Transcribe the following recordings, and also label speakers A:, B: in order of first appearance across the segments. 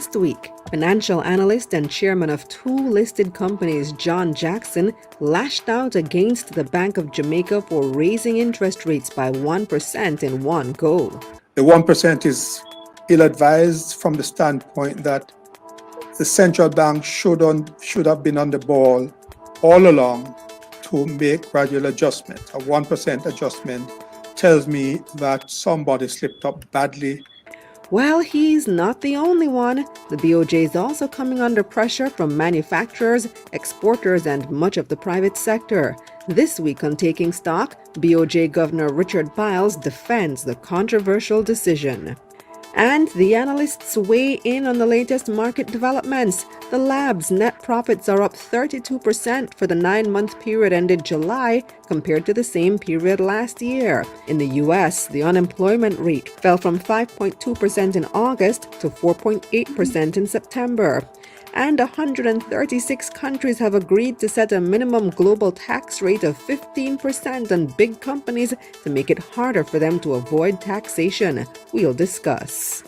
A: Last week, financial analyst and chairman of two listed companies, John Jackson, lashed out against the Bank of Jamaica for raising interest rates by 1% in one go.
B: The 1% is ill-advised from the standpoint that the central bank should have been on the ball all along to make gradual adjustment. A 1% adjustment tells me that somebody slipped up badly.
A: Well, he's not the only one. The BOJ is also coming under pressure from manufacturers, exporters, and much of the private sector. This week on Taking Stock, BOJ Governor Richard Byles defends the controversial decision. And the analysts weigh in on the latest market developments. The lab's net profits are up 32% for the 9-month period ended July compared to the same period last year. In the U.S., the unemployment rate fell from 5.2% in August to 4.8% in September. And 136 countries have agreed to set a minimum global tax rate of 15% on big companies to make it harder for them to avoid taxation. We'll discuss.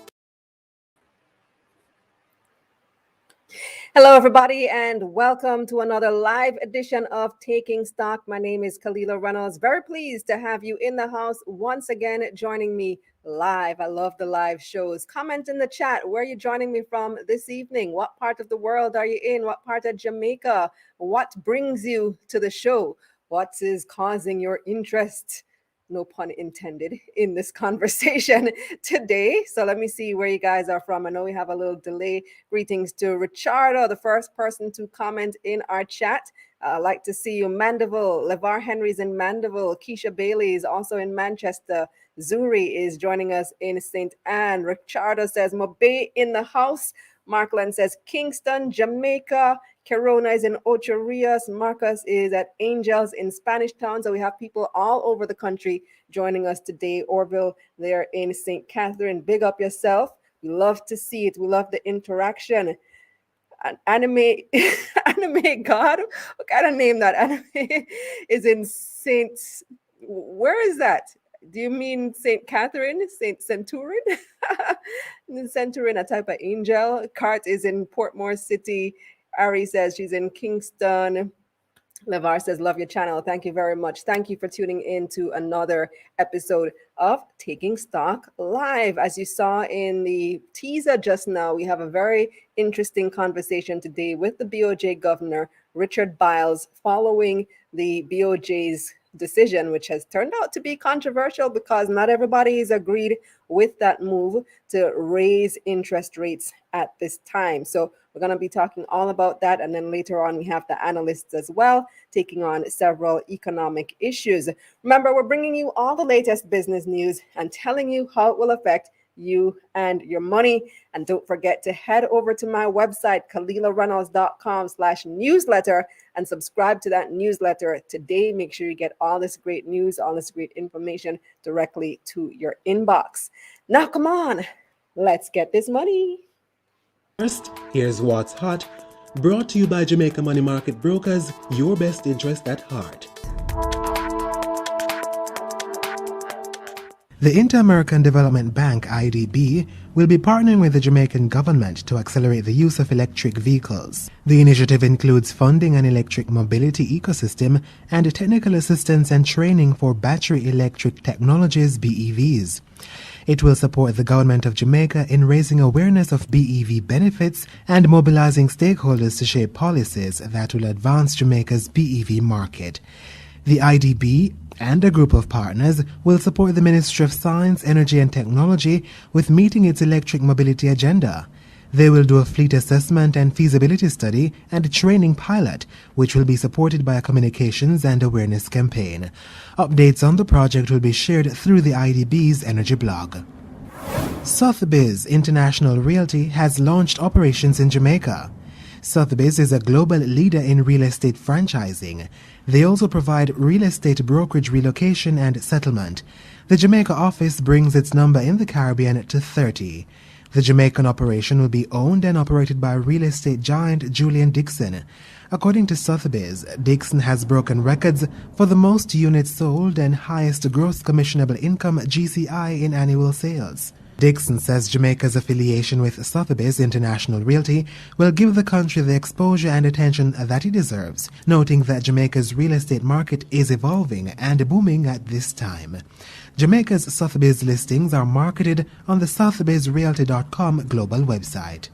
A: Hello, everybody, and welcome to another live edition of Taking Stock. My name is Kalila Reynolds. Very pleased to have you in the house once again, joining me live. I love the live shows. Comment in the chat. Where are you joining me from this evening? What part of the world are you in? What part of Jamaica? What brings you to the show? What is causing your interest? No pun intended in this conversation today. So let me see where you guys are from. I know we have a little delay. Greetings to Richardo, the first person to comment in our chat. I'd like to see you. Mandeville, LeVar Henry's in Mandeville. Keisha Bailey is also in Manchester. Zuri is joining us in St. Anne. Richardo says, Mobe in the house. Markland says, Kingston, Jamaica. Corona is in Ocho Rios. Marcus is at Angels in Spanish Town. So we have people all over the country joining us today. Orville, they're in St. Catherine. Big up yourself. We love to see it. We love the interaction. Anime God? What kind of name that? Anime is in St. Where is that? Do you mean St. Catherine? St. Centurion? Centurion, a type of angel. Cart is in Portmore City. Ari says she's in Kingston. LeVar says, love your channel. Thank you very much. Thank you for tuning in to another episode of Taking Stock Live. As you saw in the teaser just now, we have a very interesting conversation today with the BOJ Governor, Richard Byles, following the BOJ's decision, which has turned out to be controversial because not everybody is agreed with that move to raise interest rates at this time. So we're going to be talking all about that. And then later on, we have the analysts as well, taking on several economic issues. Remember, we're bringing you all the latest business news and telling you how it will affect you and your money. And don't forget to head over to my website, KalilaReynolds.com/newsletter, and subscribe to that newsletter today. Make sure you get all this great news, all this great information directly to your inbox. Now, come on, let's get this money.
C: First, here's what's hot, brought to you by Jamaica Money Market Brokers, your best interest at heart.
D: The Inter-American Development Bank, IDB, will be partnering with the Jamaican government to accelerate the use of electric vehicles. The initiative includes funding an electric mobility ecosystem and technical assistance and training for battery electric technologies, BEVs. It will support the government of Jamaica in raising awareness of BEV benefits and mobilizing stakeholders to shape policies that will advance Jamaica's BEV market. The IDB and a group of partners will support the Ministry of Science, Energy and Technology with meeting its electric mobility agenda. They will do a fleet assessment and feasibility study and a training pilot, which will be supported by a communications and awareness campaign. Updates on the project will be shared through the IDB's energy blog. Sotheby's International Realty has launched operations in Jamaica. Sotheby's is a global leader in real estate franchising. They also provide real estate brokerage relocation and settlement. The Jamaica office brings its number in the Caribbean to 30. The Jamaican operation will be owned and operated by real estate giant Julian Dixon. According to Sotheby's, Dixon has broken records for the most units sold and highest gross commissionable income GCI in annual sales. Dixon says Jamaica's affiliation with Sotheby's International Realty will give the country the exposure and attention that it deserves, noting that Jamaica's real estate market is evolving and booming at this time. Jamaica's Sotheby's listings are marketed on the sotheby'srealty.com global website.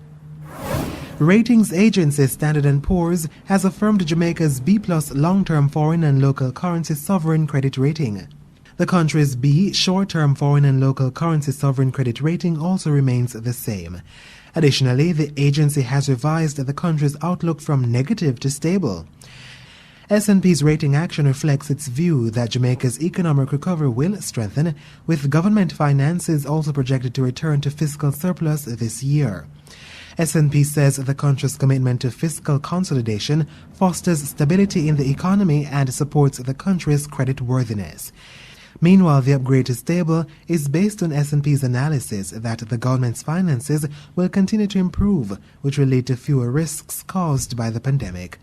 D: Ratings agency Standard & Poor's has affirmed Jamaica's B+ long-term foreign and local currency sovereign credit rating. The country's B short-term foreign and local currency sovereign credit rating also remains the same. Additionally, the agency has revised the country's outlook from negative to stable. S&P's rating action reflects its view that Jamaica's economic recovery will strengthen, with government finances also projected to return to fiscal surplus this year. S&P says the country's commitment to fiscal consolidation fosters stability in the economy and supports the country's creditworthiness. Meanwhile, the upgrade to stable is based on S&P's analysis that the government's finances will continue to improve, which will lead to fewer risks caused by the pandemic.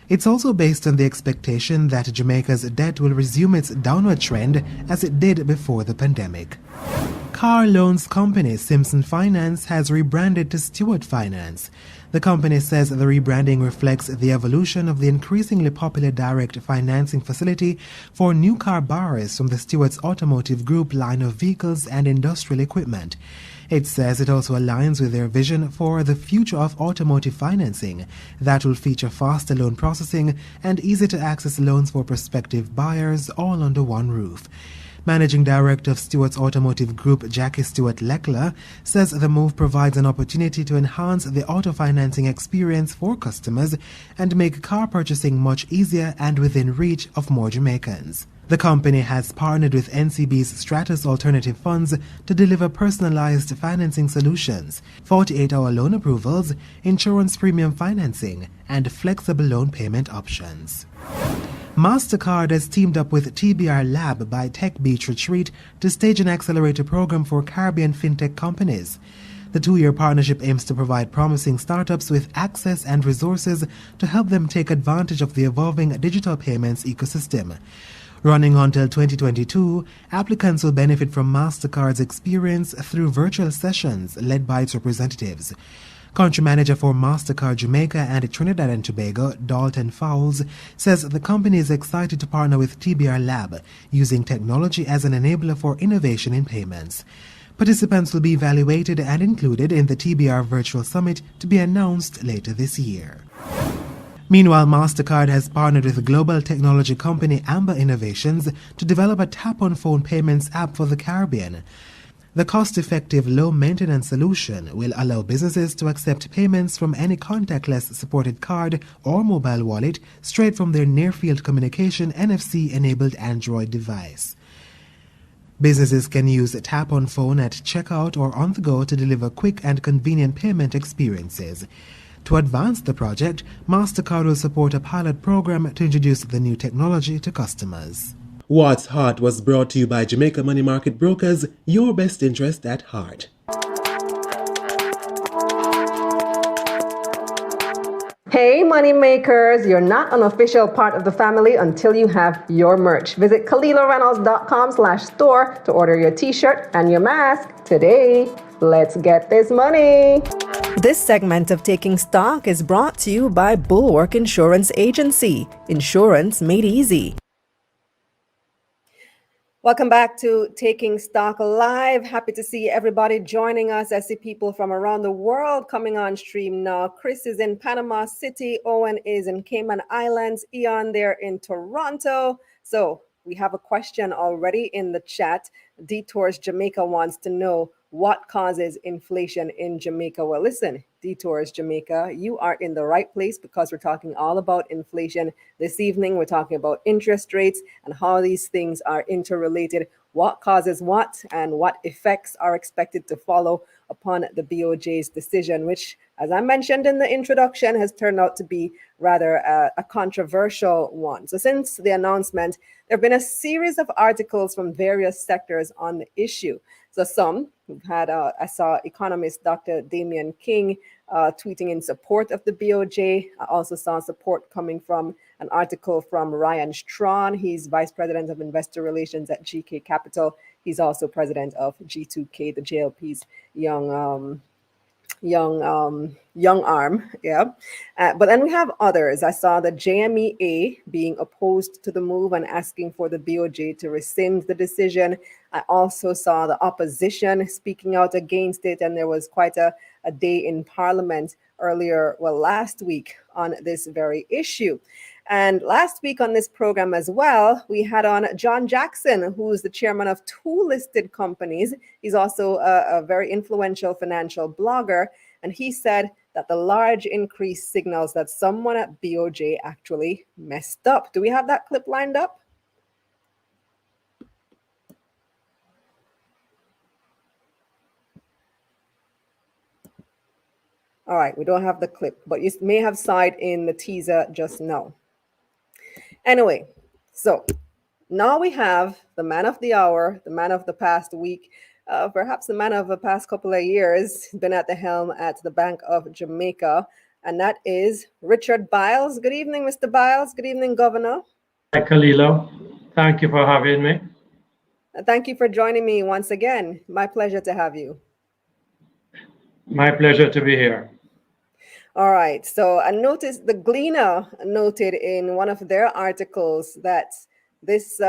D: It's also based on the expectation that Jamaica's debt will resume its downward trend as it did before the pandemic. Car loans company Simpson Finance has rebranded to Stewart Finance. The company says the rebranding reflects the evolution of the increasingly popular direct financing facility for new car buyers from the Stewart's Automotive Group line of vehicles and industrial equipment. It says it also aligns with their vision for the future of automotive financing that will feature faster loan processing and easy-to-access loans for prospective buyers all under one roof. Managing Director of Stewart's Automotive Group, Jackie Stewart-Leckler, says the move provides an opportunity to enhance the auto financing experience for customers and make car purchasing much easier and within reach of more Jamaicans. The company has partnered with NCB's Stratus Alternative Funds to deliver personalized financing solutions, 48-hour loan approvals, insurance premium financing, and flexible loan payment options. MasterCard has teamed up with TBR Lab by Tech Beach Retreat to stage an accelerator program for Caribbean fintech companies. The 2-year partnership aims to provide promising startups with access and resources to help them take advantage of the evolving digital payments ecosystem. Running until 2022, applicants will benefit from MasterCard's experience through virtual sessions led by its representatives. Country manager for MasterCard Jamaica and Trinidad and Tobago, Dalton Fowles, says the company is excited to partner with TBR Lab, using technology as an enabler for innovation in payments. Participants will be evaluated and included in the TBR Virtual Summit to be announced later this year. Meanwhile, MasterCard has partnered with global technology company Amber Innovations to develop a tap-on-phone payments app for the Caribbean. The cost-effective, low-maintenance solution will allow businesses to accept payments from any contactless-supported card or mobile wallet straight from their near-field communication NFC-enabled Android device. Businesses can use Tap on Phone at checkout or on the go to deliver quick and convenient payment experiences. To advance the project, MasterCard will support a pilot program to introduce the new technology to customers.
C: What's Hot was brought to you by Jamaica Money Market Brokers, your best interest at heart.
A: Hey money makers, you're not an official part of the family until you have your merch. Visit KalilaReynolds.com/store to order your t-shirt and your mask today. Let's get this money. This segment of Taking Stock is brought to you by Bulwark Insurance Agency. Insurance made easy. Welcome back to Taking Stock Live. Happy to see everybody joining us. I see people from around the world coming on stream now. Chris is in Panama City. Owen is in Cayman Islands. Eon there in Toronto. So we have a question already in the chat. Detours Jamaica wants to know what causes inflation in Jamaica. Well, listen, Detours Jamaica, you are in the right place because we're talking all about inflation this evening. We're talking about interest rates and how these things are interrelated, what causes what, and what effects are expected to follow upon the BOJ's decision, which, as I mentioned in the introduction, has turned out to be rather a controversial one. So since the announcement, there have been a series of articles from various sectors on the issue. So we've had, I saw economist Dr. Damian King tweeting in support of the BOJ. I also saw support coming from an article from Ryan Strawn. He's Vice President of Investor Relations at GK Capital. He's also president of G2K, the JLP's young arm. Yeah. But then we have others. I saw the JMEA being opposed to the move and asking for the BOJ to rescind the decision. I also saw the opposition speaking out against it, and there was quite a day in Parliament last week on this very issue. And last week on this program as well, we had on John Jackson, who's the chairman of 2 listed companies. He's also a very influential financial blogger. And he said that the large increase signals that someone at BOJ actually messed up. Do we have that clip lined up? All right, we don't have the clip, but you may have saw it in the teaser just now. Anyway, so now we have the man of the hour, the man of the past week, perhaps the man of the past couple of years, been at the helm at the Bank of Jamaica, and that is Richard Byles. Good evening, Mr. Byles. Good evening, Governor.
E: Hi, Kalila. Thank you for having me.
A: Thank you for joining me once again. My pleasure to have you.
E: My pleasure to be here.
A: All right. So I noticed the Gleaner noted in one of their articles that this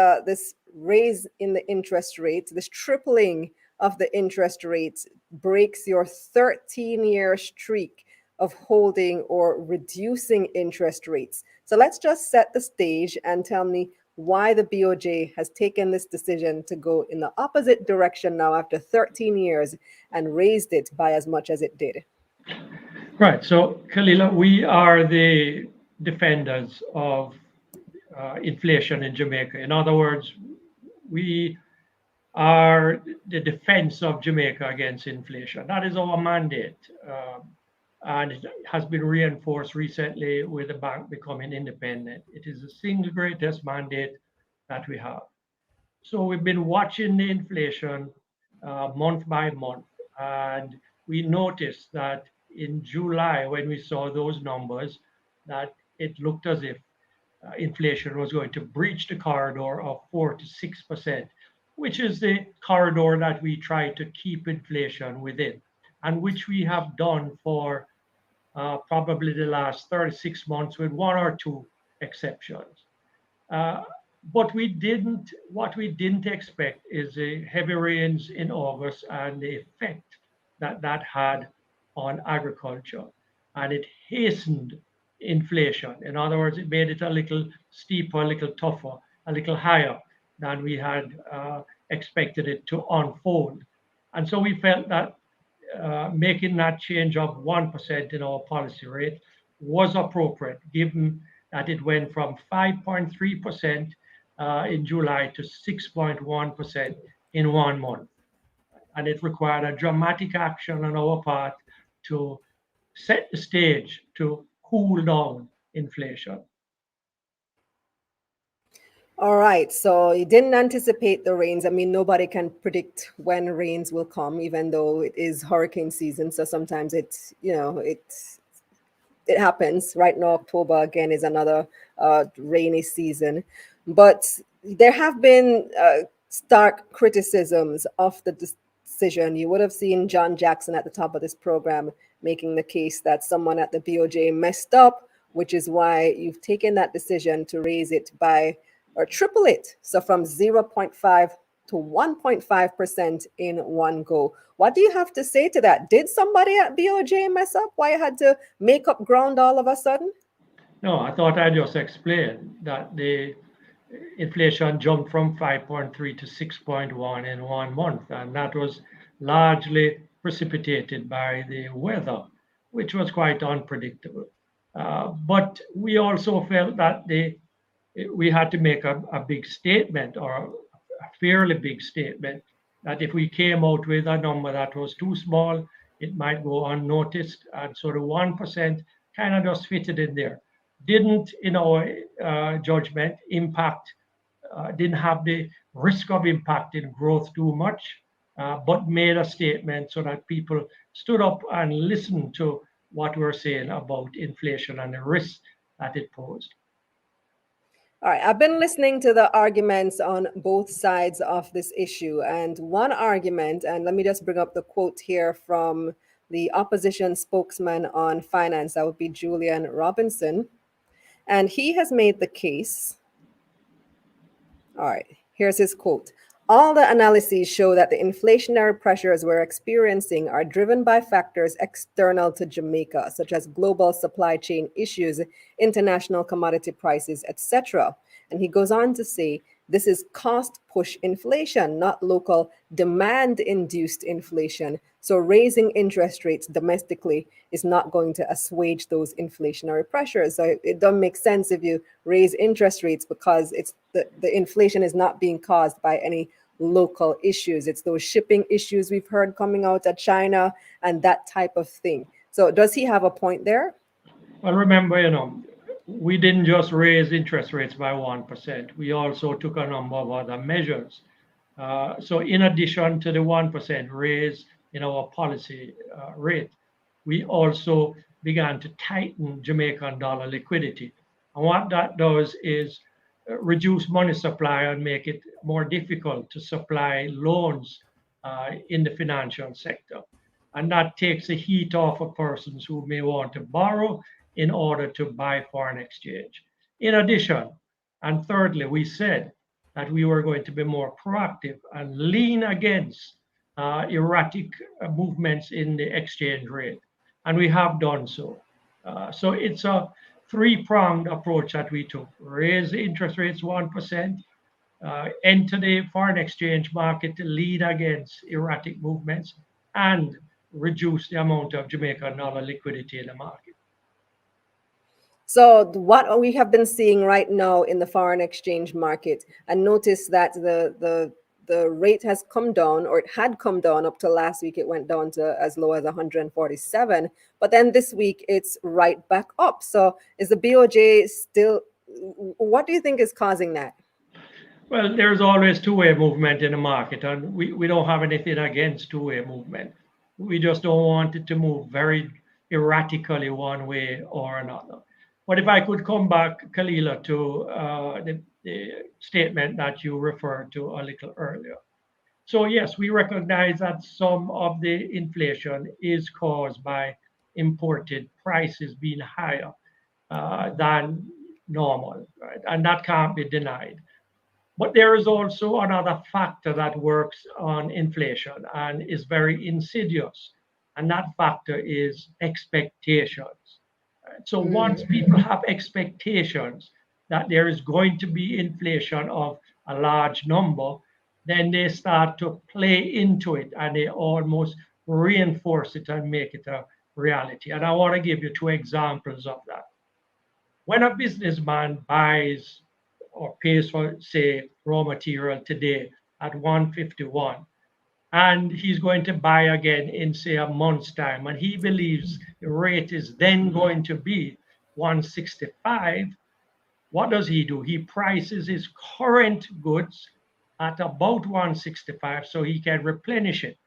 A: raise in the interest rate, this tripling of the interest rate, breaks your 13-year streak of holding or reducing interest rates. So let's just set the stage and tell me why the BOJ has taken this decision to go in the opposite direction now after 13 years and raised it by as much as it did.
E: Right. So, Kalila, we are the defenders of inflation in Jamaica. In other words, we are the defense of Jamaica against inflation. That is our mandate. And it has been reinforced recently with the bank becoming independent. It is the single greatest mandate that we have. So we've been watching the inflation month by month, and we noticed that in July, when we saw those numbers, that it looked as if inflation was going to breach the corridor of 4 to 6%, which is the corridor that we try to keep inflation within, and which we have done for probably the last 36 months with 1 or 2 exceptions. But what we didn't expect is the heavy rains in August and the effect that that had on agriculture. And it hastened inflation. In other words, it made it a little steeper, a little tougher, a little higher than we had expected it to unfold. And so we felt that making that change of 1% in our policy rate was appropriate, given that it went from 5.3% in July to 6.1% in 1 month. And it required a dramatic action on our part to set the stage to cool down inflation.
A: All right. So you didn't anticipate the rains. I mean, nobody can predict when rains will come, even though it is hurricane season. So sometimes it happens. Right now, October again is another rainy season. But there have been stark criticisms of the decision. You would have seen John Jackson at the top of this program making the case that someone at the BOJ messed up, which is why you've taken that decision to raise it by or triple it. So from 0.5 to 1.5% in one go. What do you have to say to that? Did somebody at BOJ mess up? Why you had to make up ground all of a sudden?
E: No, I thought I just explained that the inflation jumped from 5.3 to 6.1 in 1 month, and that was largely precipitated by the weather, which was quite unpredictable. But we also felt that we had to make a big statement, or a fairly big statement, that if we came out with a number that was too small, it might go unnoticed. And so the 1% kind of just fitted in there. Didn't, in our judgment, didn't have the risk of impacting growth too much. but made a statement so that people stood up and listened to what we're saying about inflation and the risks that it posed.
A: All right, I've been listening to the arguments on both sides of this issue. And one argument, and let me just bring up the quote here from the opposition spokesman on finance, that would be Julian Robinson. And he has made the case. All right, here's his quote. All the analyses show that the inflationary pressures we're experiencing are driven by factors external to Jamaica, such as global supply chain issues, international commodity prices, etc. And he goes on to say, this is cost push inflation, not local demand induced inflation. So raising interest rates domestically is not going to assuage those inflationary pressures. So it doesn't make sense if you raise interest rates because it's the inflation is not being caused by any local issues. It's those shipping issues we've heard coming out of China and that type of thing. So does he have a point there?
E: Well, remember, we didn't just raise interest rates by 1%. We also took a number of other measures. So in addition to the 1% raise in our policy rate, we also began to tighten Jamaican dollar liquidity. And what that does is reduce money supply and make it more difficult to supply loans in the financial sector. And that takes the heat off of persons who may want to borrow in order to buy foreign exchange. In addition, and thirdly, we said that we were going to be more proactive and lean against erratic movements in the exchange rate. And we have done so. So it's a three-pronged approach that we took. Raise the interest rates 1%, enter the foreign exchange market to lead against erratic movements, and reduce the amount of Jamaican dollar liquidity in the market.
A: So what we have been seeing right now in the foreign exchange market, and notice that the rate has come down, or it had come down up to last week. It went down to as low as 147, but then this week it's right back up. So is the BOJ still, what do you think is causing that?
E: Well, there's always two-way movement in the market, and we don't have anything against two-way movement. We just don't want it to move very erratically one way or another. But if I could come back, Kalila, to the statement that you referred to a little earlier. So yes, we recognize that some of the inflation is caused by imported prices being higher than normal, right? And that can't be denied. But there is also another factor that works on inflation and is very insidious, and that factor is expectations. So once people have expectations that there is going to be inflation of a large number, then they start to play into it and they almost reinforce it and make it a reality. And I want to give you two examples of that. When a businessman buys or pays for, say, raw material today at 151, and he's going to buy again in, say, a month's time, and he believes the rate is then going to be 165, what does he do? He prices his current goods at about 165 so he can replenish it.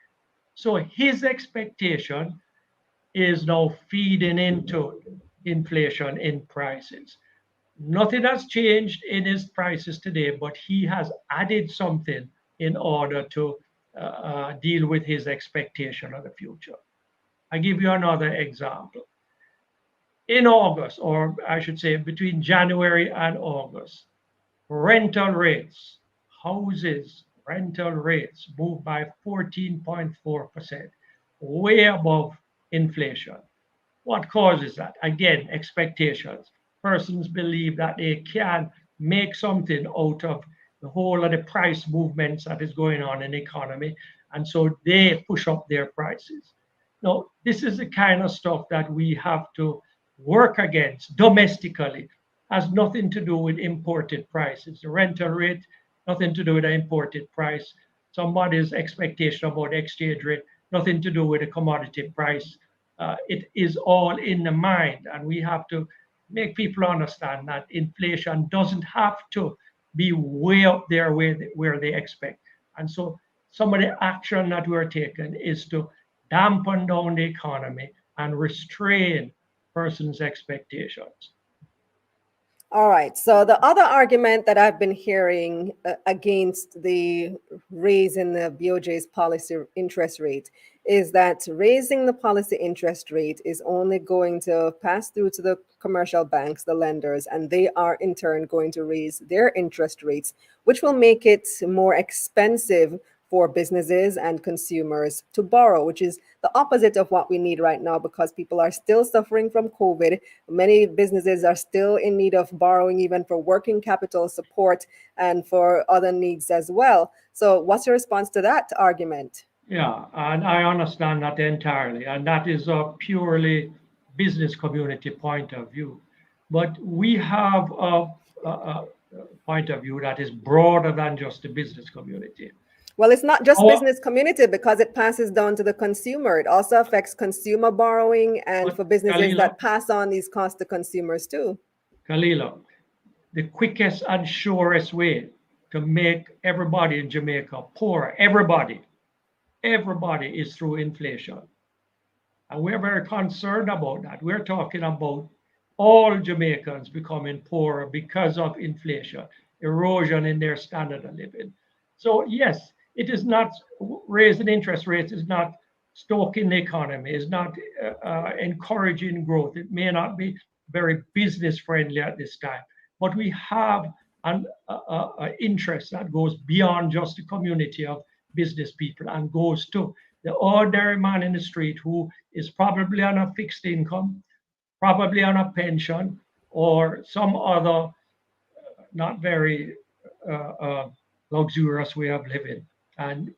E: So his expectation is now feeding into inflation in prices. Nothing has changed in his prices today, but he has added something in order to deal with his expectation of the future. I give you another example. In August, or I should say between January and August, rental rates, houses rental rates moved by 14.4%, way above inflation. What causes that? Again, expectations. Persons believe that they can make something out of the whole of the price movements that is going on in the economy, and so they push up their prices. Now, this is the kind of stuff that we have to work against domestically. Has nothing to do with imported prices. The rental rate, nothing to do with the imported price. Somebody's expectation about the exchange rate, nothing to do with the commodity price. It is all in the mind, and we have to make people understand that inflation doesn't have to be way up there where they expect. And so some of the action that we're taking is to dampen down the economy and restrain persons' expectations.
A: All right. So the other argument that I've been hearing against the raise in the BOJ's policy interest rate is that raising the policy interest rate is only going to pass through to the commercial banks, the lenders, and they are in turn going to raise their interest rates, which will make it more expensive for businesses and consumers to borrow, which is the opposite of what we need right now because people are still suffering from COVID. Many businesses are still in need of borrowing, even for working capital support and for other needs as well. So, what's your response to that argument?
E: Yeah, and I understand that entirely, and that is a purely business community point of view. But we have a point of view that is broader than just the business community.
A: Well, it's not just
E: Our-
A: business community because it passes down to the consumer. It also affects consumer borrowing and
E: But
A: for businesses
E: Kalila-
A: that pass on these costs to consumers too.
E: Kalila, the quickest and surest way to make everybody in Jamaica poor, everybody is through inflation. And we're very concerned about that. We're talking about all Jamaicans becoming poorer because of inflation, erosion in their standard of living. So yes, it is not raising interest rates, is not stoking the economy, is not encouraging growth. It may not be very business friendly at this time, but we have an interest that goes beyond just the community of business people and goes to the ordinary man in the street who is probably on a fixed income, probably on a pension, or some other not very luxurious way of living. And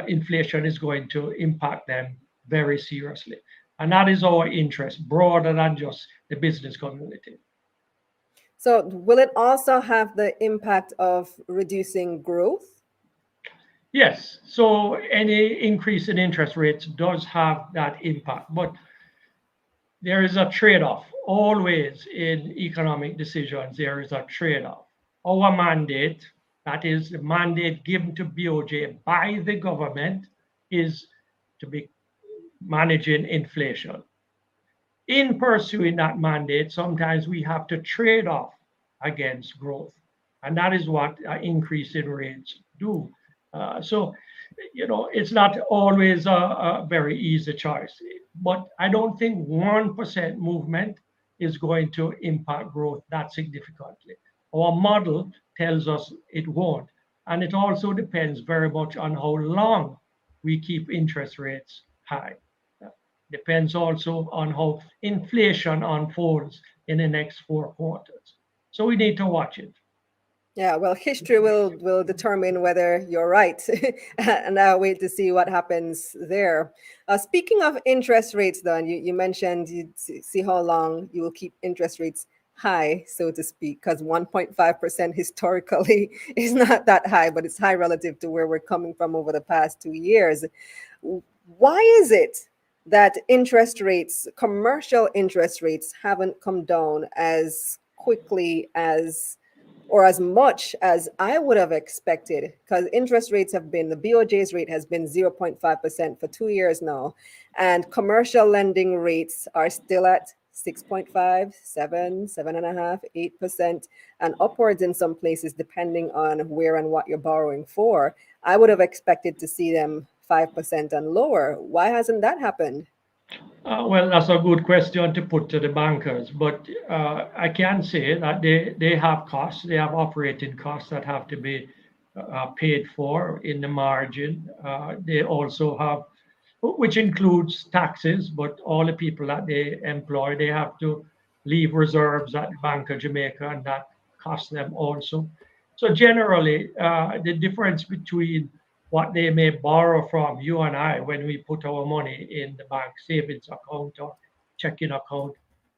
E: inflation is going to impact them very seriously. And that is our interest, broader than just the business community.
A: So, will it also have the impact of reducing growth?
E: Yes, so any increase in interest rates does have that impact, but there is a trade-off. Always in economic decisions, there is a trade-off. Our mandate, that is the mandate given to BOJ by the government, is to be managing inflation. In pursuing that mandate, sometimes we have to trade off against growth. And that is what an increase in rates do. So, it's not always a very easy choice. But I don't think 1% movement is going to impact growth that significantly. Our model tells us it won't. And it also depends very much on how long we keep interest rates high. Depends also on how inflation unfolds in the next 4 quarters. So we need to watch it.
A: Yeah, well, history will determine whether you're right, and I'll wait to see what happens there. Speaking of interest rates, then you mentioned you see how long you will keep interest rates high, so to speak, because 1.5% historically is not that high, but it's high relative to where we're coming from over the past 2 years. Why is it that interest rates, commercial interest rates, haven't come down as quickly as or as much as I would have expected? Because interest rates have been, the BOJ's rate has been 0.5% for 2 years now, and commercial lending rates are still at 6.5, 7, 7.5, 8%, and upwards in some places, depending on where and what you're borrowing for. I would have expected to see them 5% and lower. Why hasn't that happened?
E: Well, that's a good question to put to the bankers, but I can say that they have costs, they have operating costs that have to be paid for in the margin. They also have, which includes taxes, but all the people that they employ, they have to leave reserves at the Bank of Jamaica, and that costs them also. So generally, the difference between what they may borrow from you and I when we put our money in the bank savings account or checking account,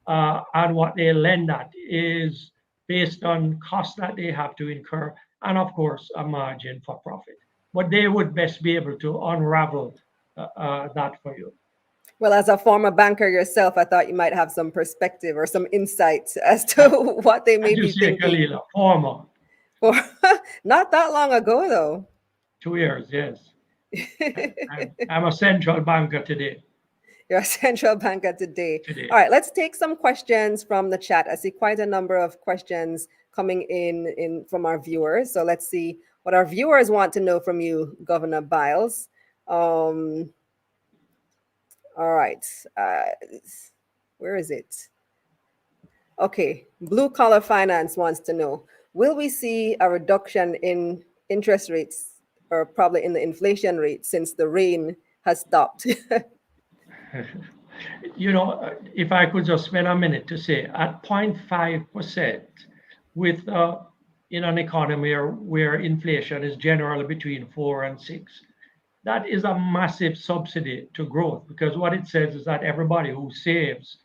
E: and what they lend at is based on costs that they have to incur, and of course a margin for profit. But they would best be able to unravel that for you.
A: Well, as a former banker yourself, I thought you might have some perspective or some insight as to what they may
E: As you
A: be
E: say,
A: thinking.
E: Kalila, former,
A: For not that long ago, though.
E: 2 years, yes. I'm a central banker today.
A: You're a central banker today.
E: Today.
A: All right, let's take some questions from the chat. I see quite a number of questions coming in from our viewers. So let's see what our viewers want to know from you, Governor Byles. All right. Where is it? Okay. Blue Collar Finance wants to know, will we see a reduction in interest rates or probably in the inflation rate since the rain has stopped?
E: You know, if I could just spend a minute to say, at 0.5%, with in an economy where inflation is generally between 4 and 6, that is a massive subsidy to growth, because what it says is that everybody who saves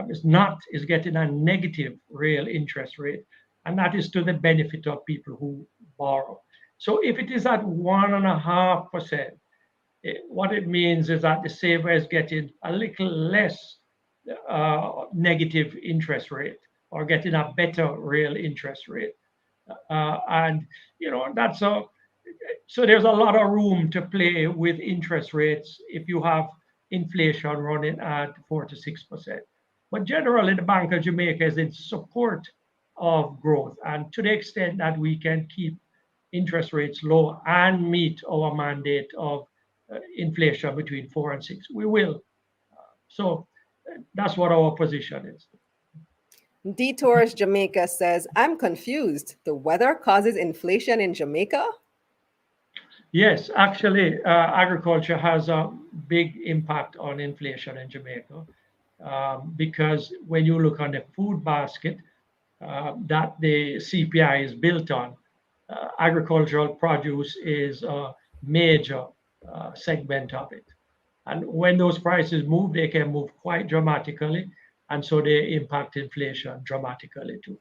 E: is getting a negative real interest rate, and that is to the benefit of people who borrow. So if it is at 1.5%, what it means is that the saver is getting a little less negative interest rate, or getting a better real interest rate. And you know, so there's a lot of room to play with interest rates if you have inflation running at 4 to 6%. But generally, the Bank of Jamaica is in support of growth, and to the extent that we can keep interest rates low and meet our mandate of inflation between 4 and 6, we will. So that's what our position is.
A: Detours Jamaica says, I'm confused. The weather causes inflation in Jamaica?
E: Yes, actually, agriculture has a big impact on inflation in Jamaica, because when you look on the food basket that the CPI is built on, agricultural produce is a major segment of it. And when those prices move, they can move quite dramatically. And so they impact inflation dramatically too.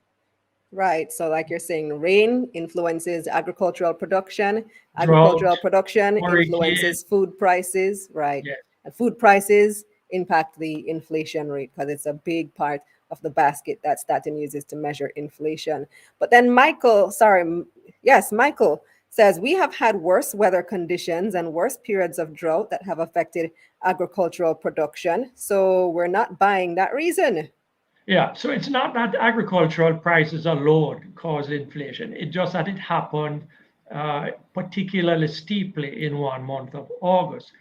A: Right. So, like you're saying, rain influences agricultural production.
E: Drought,
A: Agricultural production
E: hurricane,
A: influences food prices. Right.
E: yeah.
A: And food prices impact the inflation rate because it's a big part of the basket that Statin uses to measure inflation. But then Michael says, we have had worse weather conditions and worse periods of drought that have affected agricultural production. So we're not buying that reason.
E: Yeah, so it's not that agricultural prices alone cause inflation. It's just that it happened particularly steeply in 1 month of August.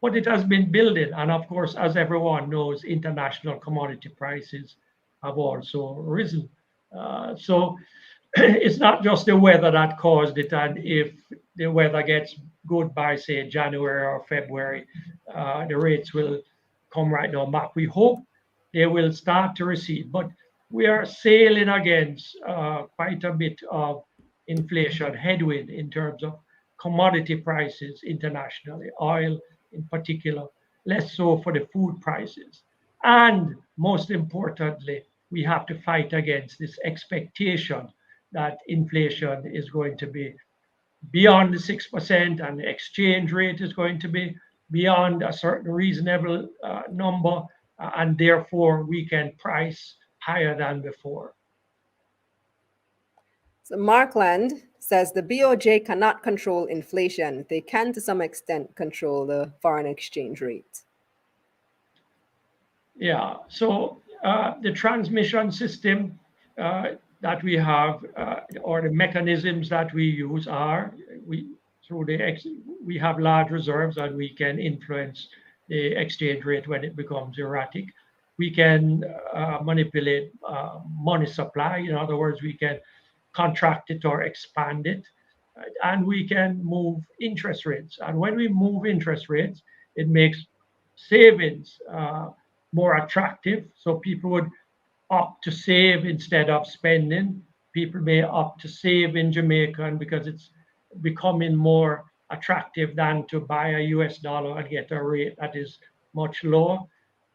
E: But it has been building. And of course, as everyone knows, international commodity prices have also risen. So it's not just the weather that caused it. And if the weather gets good by, say, January or February, the rates will come right down back. We hope they will start to recede. But we are sailing against quite a bit of inflation headwind in terms of commodity prices internationally, oil in particular, less so for the food prices. And most importantly, we have to fight against this expectation that inflation is going to be beyond the 6% and the exchange rate is going to be beyond a certain reasonable number, and therefore we can price higher than before.
A: So Markland says the BOJ cannot control inflation. They can, to some extent, control the foreign exchange rate.
E: Yeah, so the transmission system that we have, or the mechanisms that we use are, we have large reserves and we can influence the exchange rate when it becomes erratic. We can manipulate money supply. In other words, we can contract it or expand it, and we can move interest rates. And when we move interest rates, it makes savings more attractive. So people would opt to save instead of spending. People may opt to save in Jamaican because it's becoming more attractive than to buy a US dollar and get a rate that is much lower.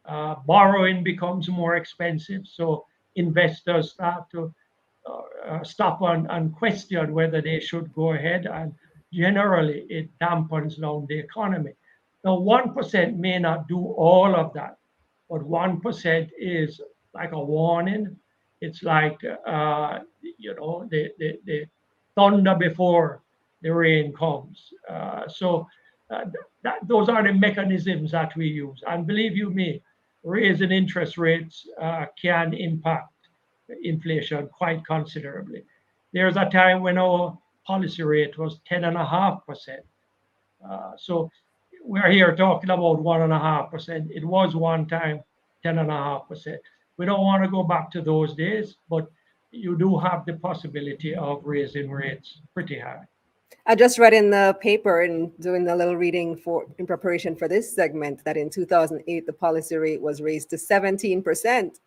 E: Borrowing becomes more expensive. So investors start to stop and question whether they should go ahead. And generally, it dampens down the economy. Now, 1% may not do all of that, but 1% is like a warning. It's like, the thunder before the rain comes. So Those are the mechanisms that we use. And believe you me, raising interest rates can impact inflation quite considerably. There's a time when our policy rate was 10.5%. So we're here talking about 1.5%. It was one time 10.5%. We don't want to go back to those days, but you do have the possibility of raising rates pretty high.
A: I just read in the paper and doing a little reading in preparation for this segment that in 2008 the policy rate was raised to 17%.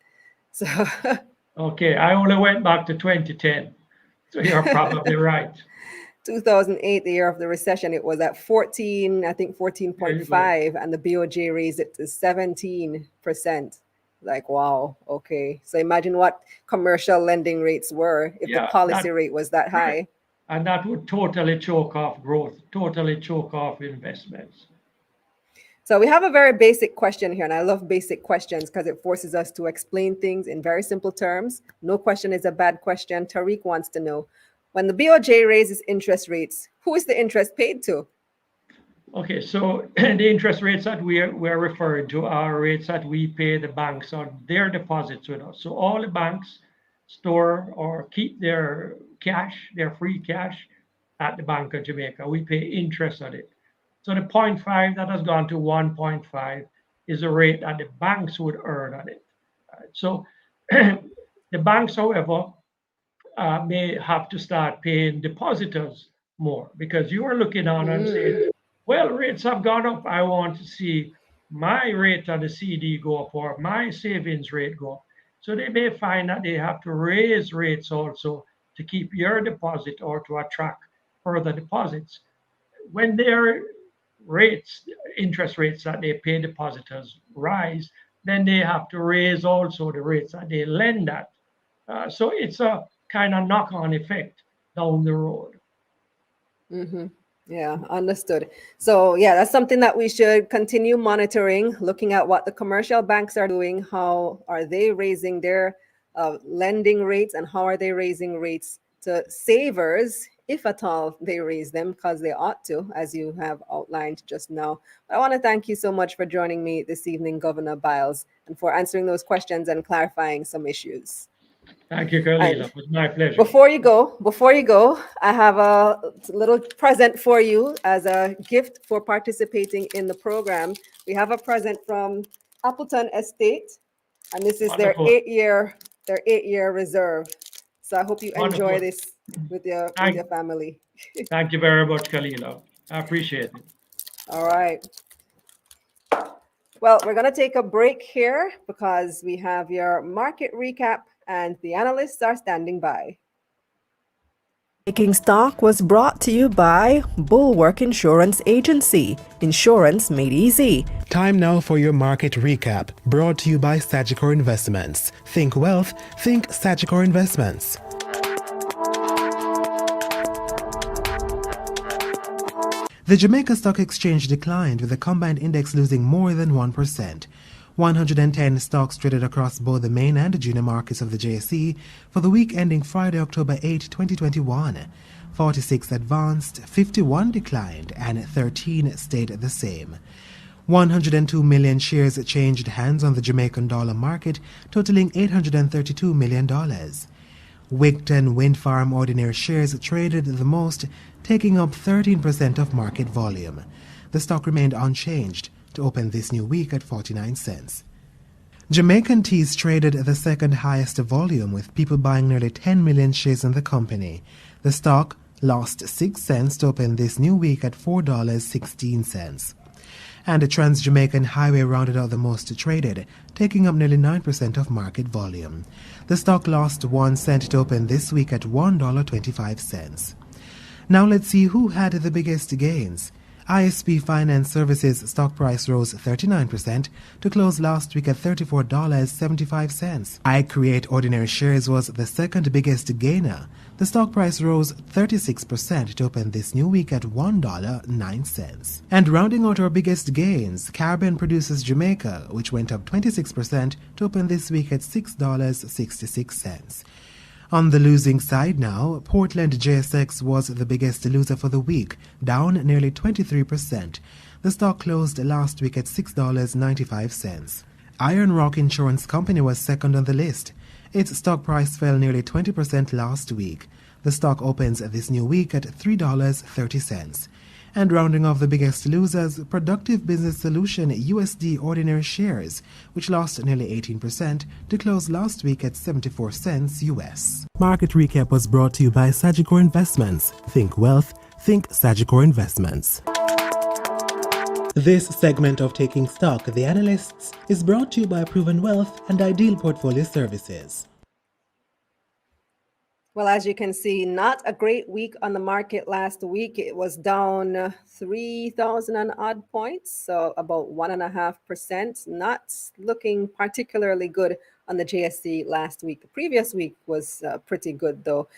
A: So
E: okay, I only went back to 2010, so you're probably right.
A: 2008, the year of the recession, it was at 14, I think 14.5, and the BOJ raised it to 17%. Like, wow, okay. So imagine what commercial lending rates were if the policy rate was that high.
E: And that would totally choke off growth, totally choke off investments.
A: So we have a very basic question here, and I love basic questions because it forces us to explain things in very simple terms. No question is a bad question. Tariq wants to know, when the BOJ raises interest rates, who is the interest paid to?
E: Okay, so the interest rates that we're referring to are rates that we pay the banks on their deposits with us. So all the banks store or keep their cash, their free cash at the Bank of Jamaica. We pay interest on it. So the 0.5 that has gone to 1.5 is a rate that the banks would earn on it. So the banks, however, may have to start paying depositors more because you are looking on and saying, well, rates have gone up. I want to see my rate on the CD go up or my savings rate go up. So they may find that they have to raise rates also to keep your deposit or to attract further deposits. When their rates, interest rates that they pay depositors rise, then they have to raise also the rates that they lend at. So it's a kind of knock-on effect down the road.
A: Mm-hmm. Yeah, understood. So yeah, that's something that we should continue monitoring, looking at what the commercial banks are doing. How are they raising their lending rates, and how are they raising rates to savers, if at all they raise them, because they ought to, as you have outlined just now. I want to thank you so much for joining me this evening, Governor Byles, and for answering those questions and clarifying some issues.
E: Thank you, Khalila. It was my pleasure.
A: Before you go, I have a little present for you as a gift for participating in the program. We have a present from Appleton Estate, and this is their 8-year reserve. So I hope you enjoy this with your family.
E: Thank you very much, Khalila. I appreciate it.
A: All right. Well, we're going to take a break here because we have your market recap and the analysts are standing by. Taking Stock was brought to you by Bulwark Insurance Agency. Insurance made easy.
D: Time now for your market recap, brought to you by Sagicor Investments. Think wealth, think Sagicor Investments. The Jamaica Stock Exchange declined, with the combined index losing more than 1%. 110 stocks traded across both the main and junior markets of the JSE for the week ending Friday, October 8, 2021. 46 advanced, 51 declined, and 13 stayed the same. 102 million shares changed hands on the Jamaican dollar market, totaling $832 million. Wigton Wind Farm ordinary shares traded the most, taking up 13% of market volume. The stock remained unchanged to open this new week at 49 cents. Jamaican Teas traded the second highest volume, with people buying nearly 10 million shares in the company. The stock lost 6 cents to open this new week at $4.16. And the Trans-Jamaican Highway rounded out the most traded, taking up nearly 9% of market volume. The stock lost 1 cent to open this week at $1.25. Now let's see who had the biggest gains. ISP Finance Services stock price rose 39% to close last week at $34.75. iCreate ordinary shares was the second biggest gainer. The stock price rose 36% to open this new week at $1.09. And rounding out our biggest gains, Caribbean Producers Jamaica, which went up 26% to open this week at $6.66. On the losing side now, Portland JSX was the biggest loser for the week, down nearly 23%. The stock closed last week at $6.95. Iron Rock Insurance Company was second on the list. Its stock price fell nearly 20% last week. The stock opens this new week at $3.30. And rounding off the biggest losers, Productive Business Solution USD ordinary shares, which lost nearly 18% to close last week at 74 cents US. Market recap was brought to you by Sagicor Investments. Think wealth, think Sagicor Investments.
C: This segment of Taking Stock, The Analysts, is brought to you by Proven Wealth and Ideal Portfolio Services.
A: Well, as you can see, not a great week on the market last week. It was down 3,000 and odd points, so about 1.5%. Not looking particularly good on the JSE last week. The previous week was pretty good, though.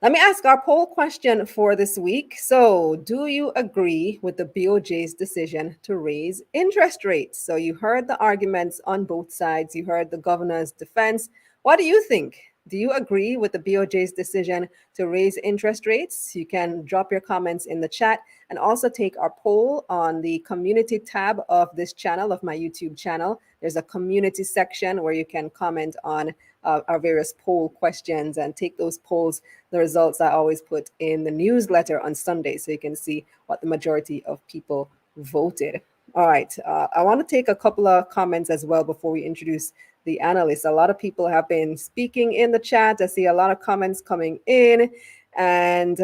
A: Let me ask our poll question for this week. So, do you agree with the BOJ's decision to raise interest rates? So, you heard the arguments on both sides. You heard the governor's defense. What do you think? Do you agree with the BOJ's decision to raise interest rates? You can drop your comments in the chat and also take our poll on the community tab of this channel, of my YouTube channel. There's a community section where you can comment on our various poll questions and take those polls. The results I always put in the newsletter on Sunday so you can see what the majority of people voted. All right, I want to take a couple of comments as well before we introduce the analysts. A lot of people have been speaking in the chat. I see a lot of comments coming in, and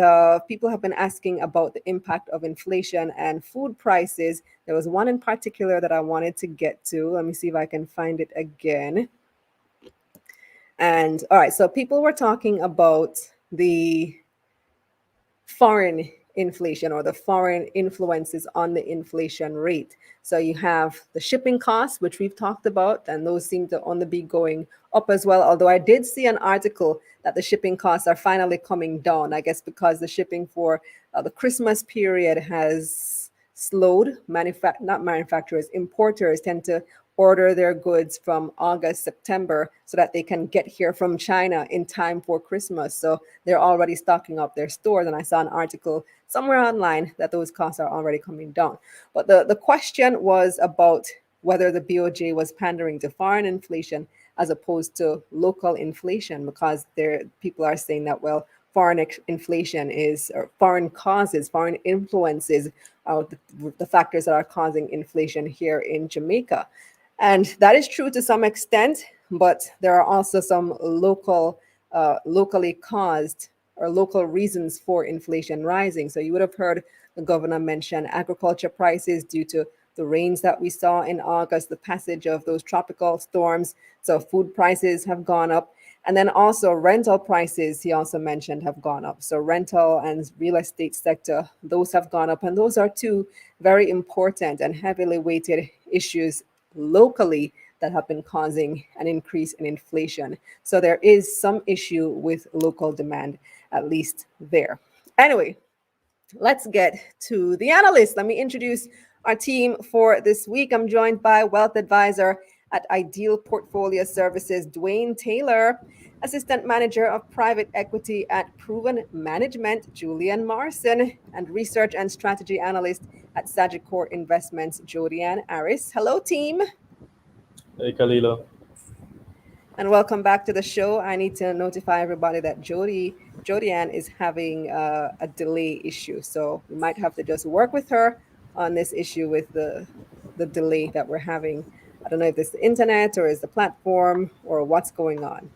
A: people have been asking about the impact of inflation and food prices. There was one in particular that I wanted to get to. Let me see if I can find it again. And all right, so people were talking about the foreign inflation or the foreign influences on the inflation rate. So you have the shipping costs, which we've talked about, and those seem to only be going up as well. Although I did see an article that the shipping costs are finally coming down, I guess because the shipping for the Christmas period has slowed. Not manufacturers, importers tend to order their goods from August, September, so that they can get here from China in time for Christmas. So they're already stocking up their stores. And I saw an article somewhere online that those costs are already coming down. But the question was about whether the BOJ was pandering to foreign inflation as opposed to local inflation, because people are saying that, well, foreign inflation is, or foreign causes, foreign influences are the factors that are causing inflation here in Jamaica. And that is true to some extent, but there are also some locally caused or local reasons for inflation rising. So you would have heard the governor mention agriculture prices due to the rains that we saw in August, the passage of those tropical storms. So food prices have gone up. And then also rental prices, he also mentioned, have gone up. So rental and real estate sector, those have gone up. And those are two very important and heavily weighted issues locally that have been causing an increase in inflation. So there is some issue with local demand, at least there. Anyway, let's get to the analyst. Let me introduce our team for this week. I'm joined by wealth advisor at Ideal Portfolio Services, Dwayne Taylor, assistant manager of private equity at Proven Management, Julian Morrison, and research and strategy analyst at Sagicor Investments, Jodianne Aris. Hello, team.
F: Hey, Kalila.
A: And welcome back to the show. I need to notify everybody that Jodianne is having a delay issue. So we might have to just work with her on this issue with the delay that we're having. I don't know if it's the internet or is the platform or what's going on.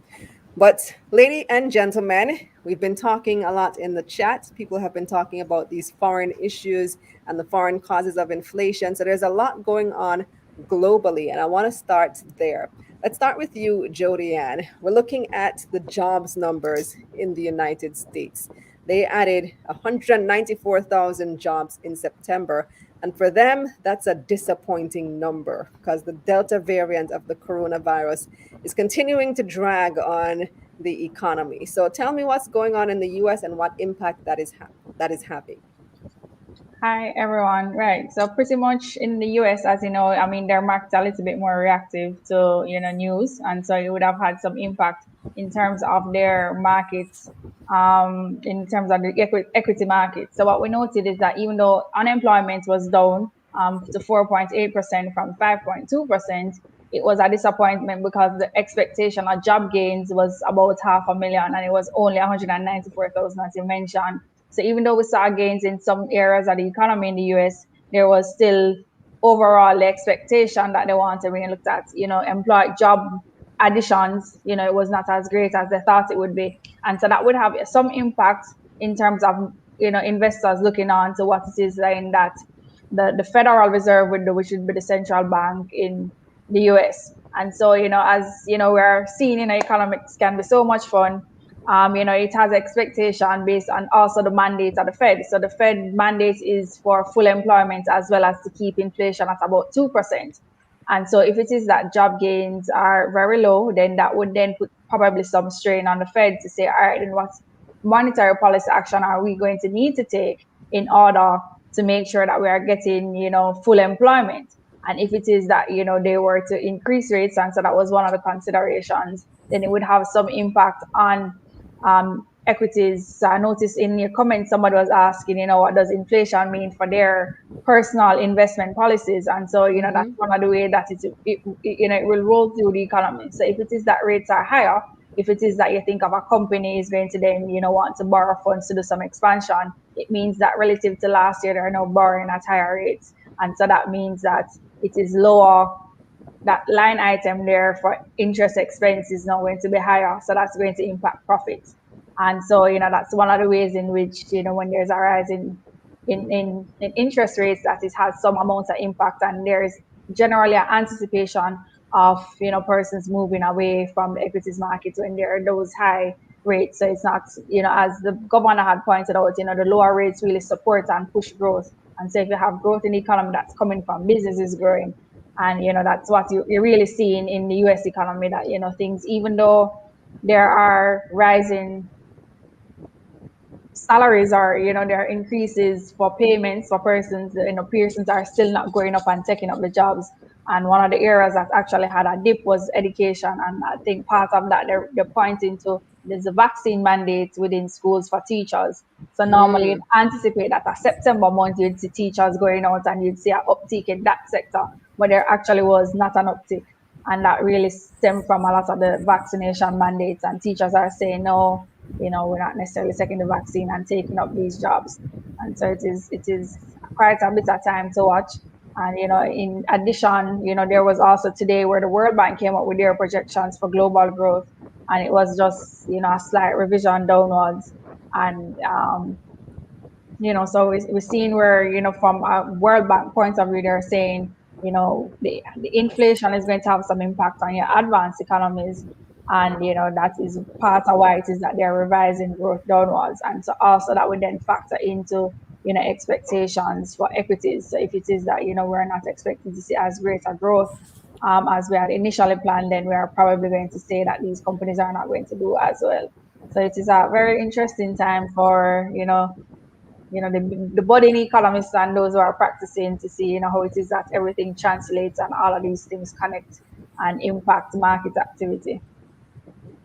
A: But ladies and gentlemen, we've been talking a lot in the chat. People have been talking about these foreign issues and the foreign causes of inflation. So there's a lot going on globally, and I want to start there. Let's start with you, Jodianne. We're looking at the jobs numbers in the United States. They added 194,000 jobs in September. And for them, that's a disappointing number because the Delta variant of the coronavirus is continuing to drag on the economy. So tell me what's going on in the US and what impact that is having.
G: Hi everyone. Right. So pretty much in the US, as you know, I mean their markets are a little bit more reactive to, news. And so it would have had some impact in terms of their markets, in terms of the equity market. So what we noted is that even though unemployment was down to 4.8% from 5.2%, it was a disappointment because the expectation of job gains was about 500,000 and it was only 194,000 as you mentioned. So even though we saw gains in some areas of the economy in the US, there was still overall the expectation that they wanted when you looked at, employed job additions, it was not as great as they thought it would be. And so that would have some impact in terms of, investors looking on to what it is saying that the Federal Reserve would do, which would be the central bank in the US. And so, as we're seeing, economics can be so much fun. It has expectation based on also the mandate of the Fed. So the Fed mandate is for full employment as well as to keep inflation at about 2%. And so if it is that job gains are very low, then that would then put probably some strain on the Fed to say, all right, then what monetary policy action are we going to need to take in order to make sure that we are getting, full employment? And if it is that, they were to increase rates, and so that was one of the considerations, then it would have some impact on equities. So I noticed in your comment, somebody was asking, what does inflation mean for their personal investment policies? And so, that's one of the way that it will roll through the economy. So if it is that rates are higher, if it is that you think of a company is going to then, want to borrow funds to do some expansion, it means that relative to last year, they're now borrowing at higher rates. And so that means that it is lower, that line item there for interest expense is now going to be higher. So that's going to impact profits. And so, that's one of the ways in which, when there's a rise in interest rates, that it has some amount of impact. And there's generally an anticipation of, persons moving away from the equities market when there are those high rates. So it's not, as the governor had pointed out, the lower rates really support and push growth. And so if you have growth in the economy that's coming from businesses growing, and that's what you're really seeing in the US economy, that things, even though there are rising salaries, or there are increases for payments for persons, persons are still not going up and taking up the jobs. And one of the areas that actually had a dip was education. And I think part of that they're pointing to, there's a vaccine mandate within schools for teachers. So normally you'd anticipate that a September month you'd see teachers going out and you'd see an uptick in that sector, but there actually was not an uptick. And that really stemmed from a lot of the vaccination mandates. And teachers are saying, no, we're not necessarily taking the vaccine and taking up these jobs. And so it is quite a bit of time to watch. And in addition, there was also today where the World Bank came up with their projections for global growth, and it was just a slight revision downwards. And so we're seeing where, from a World Bank point of view, they're saying, the inflation is going to have some impact on your advanced economies. And, that is part of why it is that they're revising growth downwards. And so also that would then factor into, expectations for equities. So if it is that, we're not expecting to see as great a growth as we had initially planned, then we are probably going to say that these companies are not going to do as well. So it is a very interesting time for, the budding economists and those who are practicing to see, how it is that everything translates and all of these things connect and impact market activity.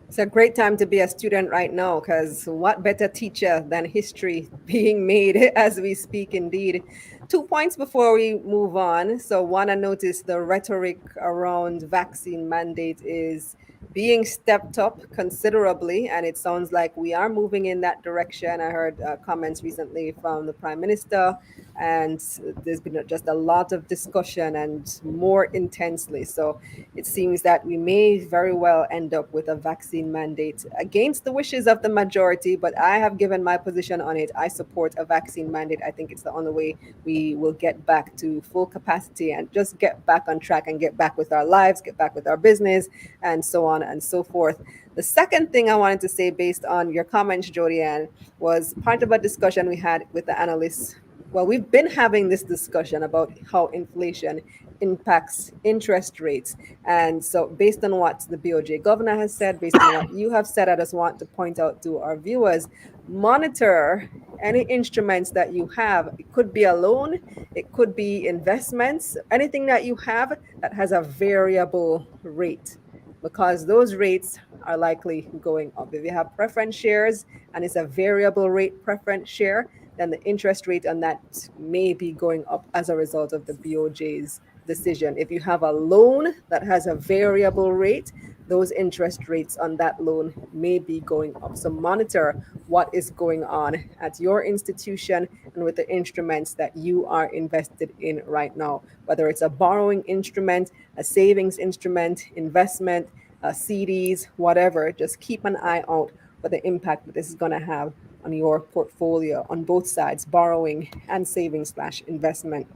A: It's a great time to be a student right now, because what better teacher than history being made as we speak, indeed. 2 points before we move on. So, one, I noticed the rhetoric around vaccine mandate is being stepped up considerably, and it sounds like we are moving in that direction. I heard comments recently from the Prime Minister, and there's been just a lot of discussion and more intensely. So it seems that we may very well end up with a vaccine mandate against the wishes of the majority, but I have given my position on it. I support a vaccine mandate. I think it's the only way we will get back to full capacity and just get back on track and get back with our lives, get back with our business, and so on and so forth. The second thing I wanted to say, based on your comments, Jodianne, was part of a discussion we had with the analysts. Well, we've been having this discussion about how inflation impacts interest rates. And so, based on what the BOJ governor has said, based on what you have said, I just want to point out to our viewers, monitor any instruments that you have. It could be a loan, it could be investments, anything that you have that has a variable rate, because those rates are likely going up. If you have preference shares and it's a variable rate preference share, then the interest rate on that may be going up as a result of the BOJ's decision. If you have a loan that has a variable rate, those interest rates on that loan may be going up. So monitor what is going on at your institution and with the instruments that you are invested in right now, whether it's a borrowing instrument, a savings instrument, investment, CDs, whatever. Just keep an eye out for the impact that this is going to have on your portfolio on both sides, borrowing and savings/investment.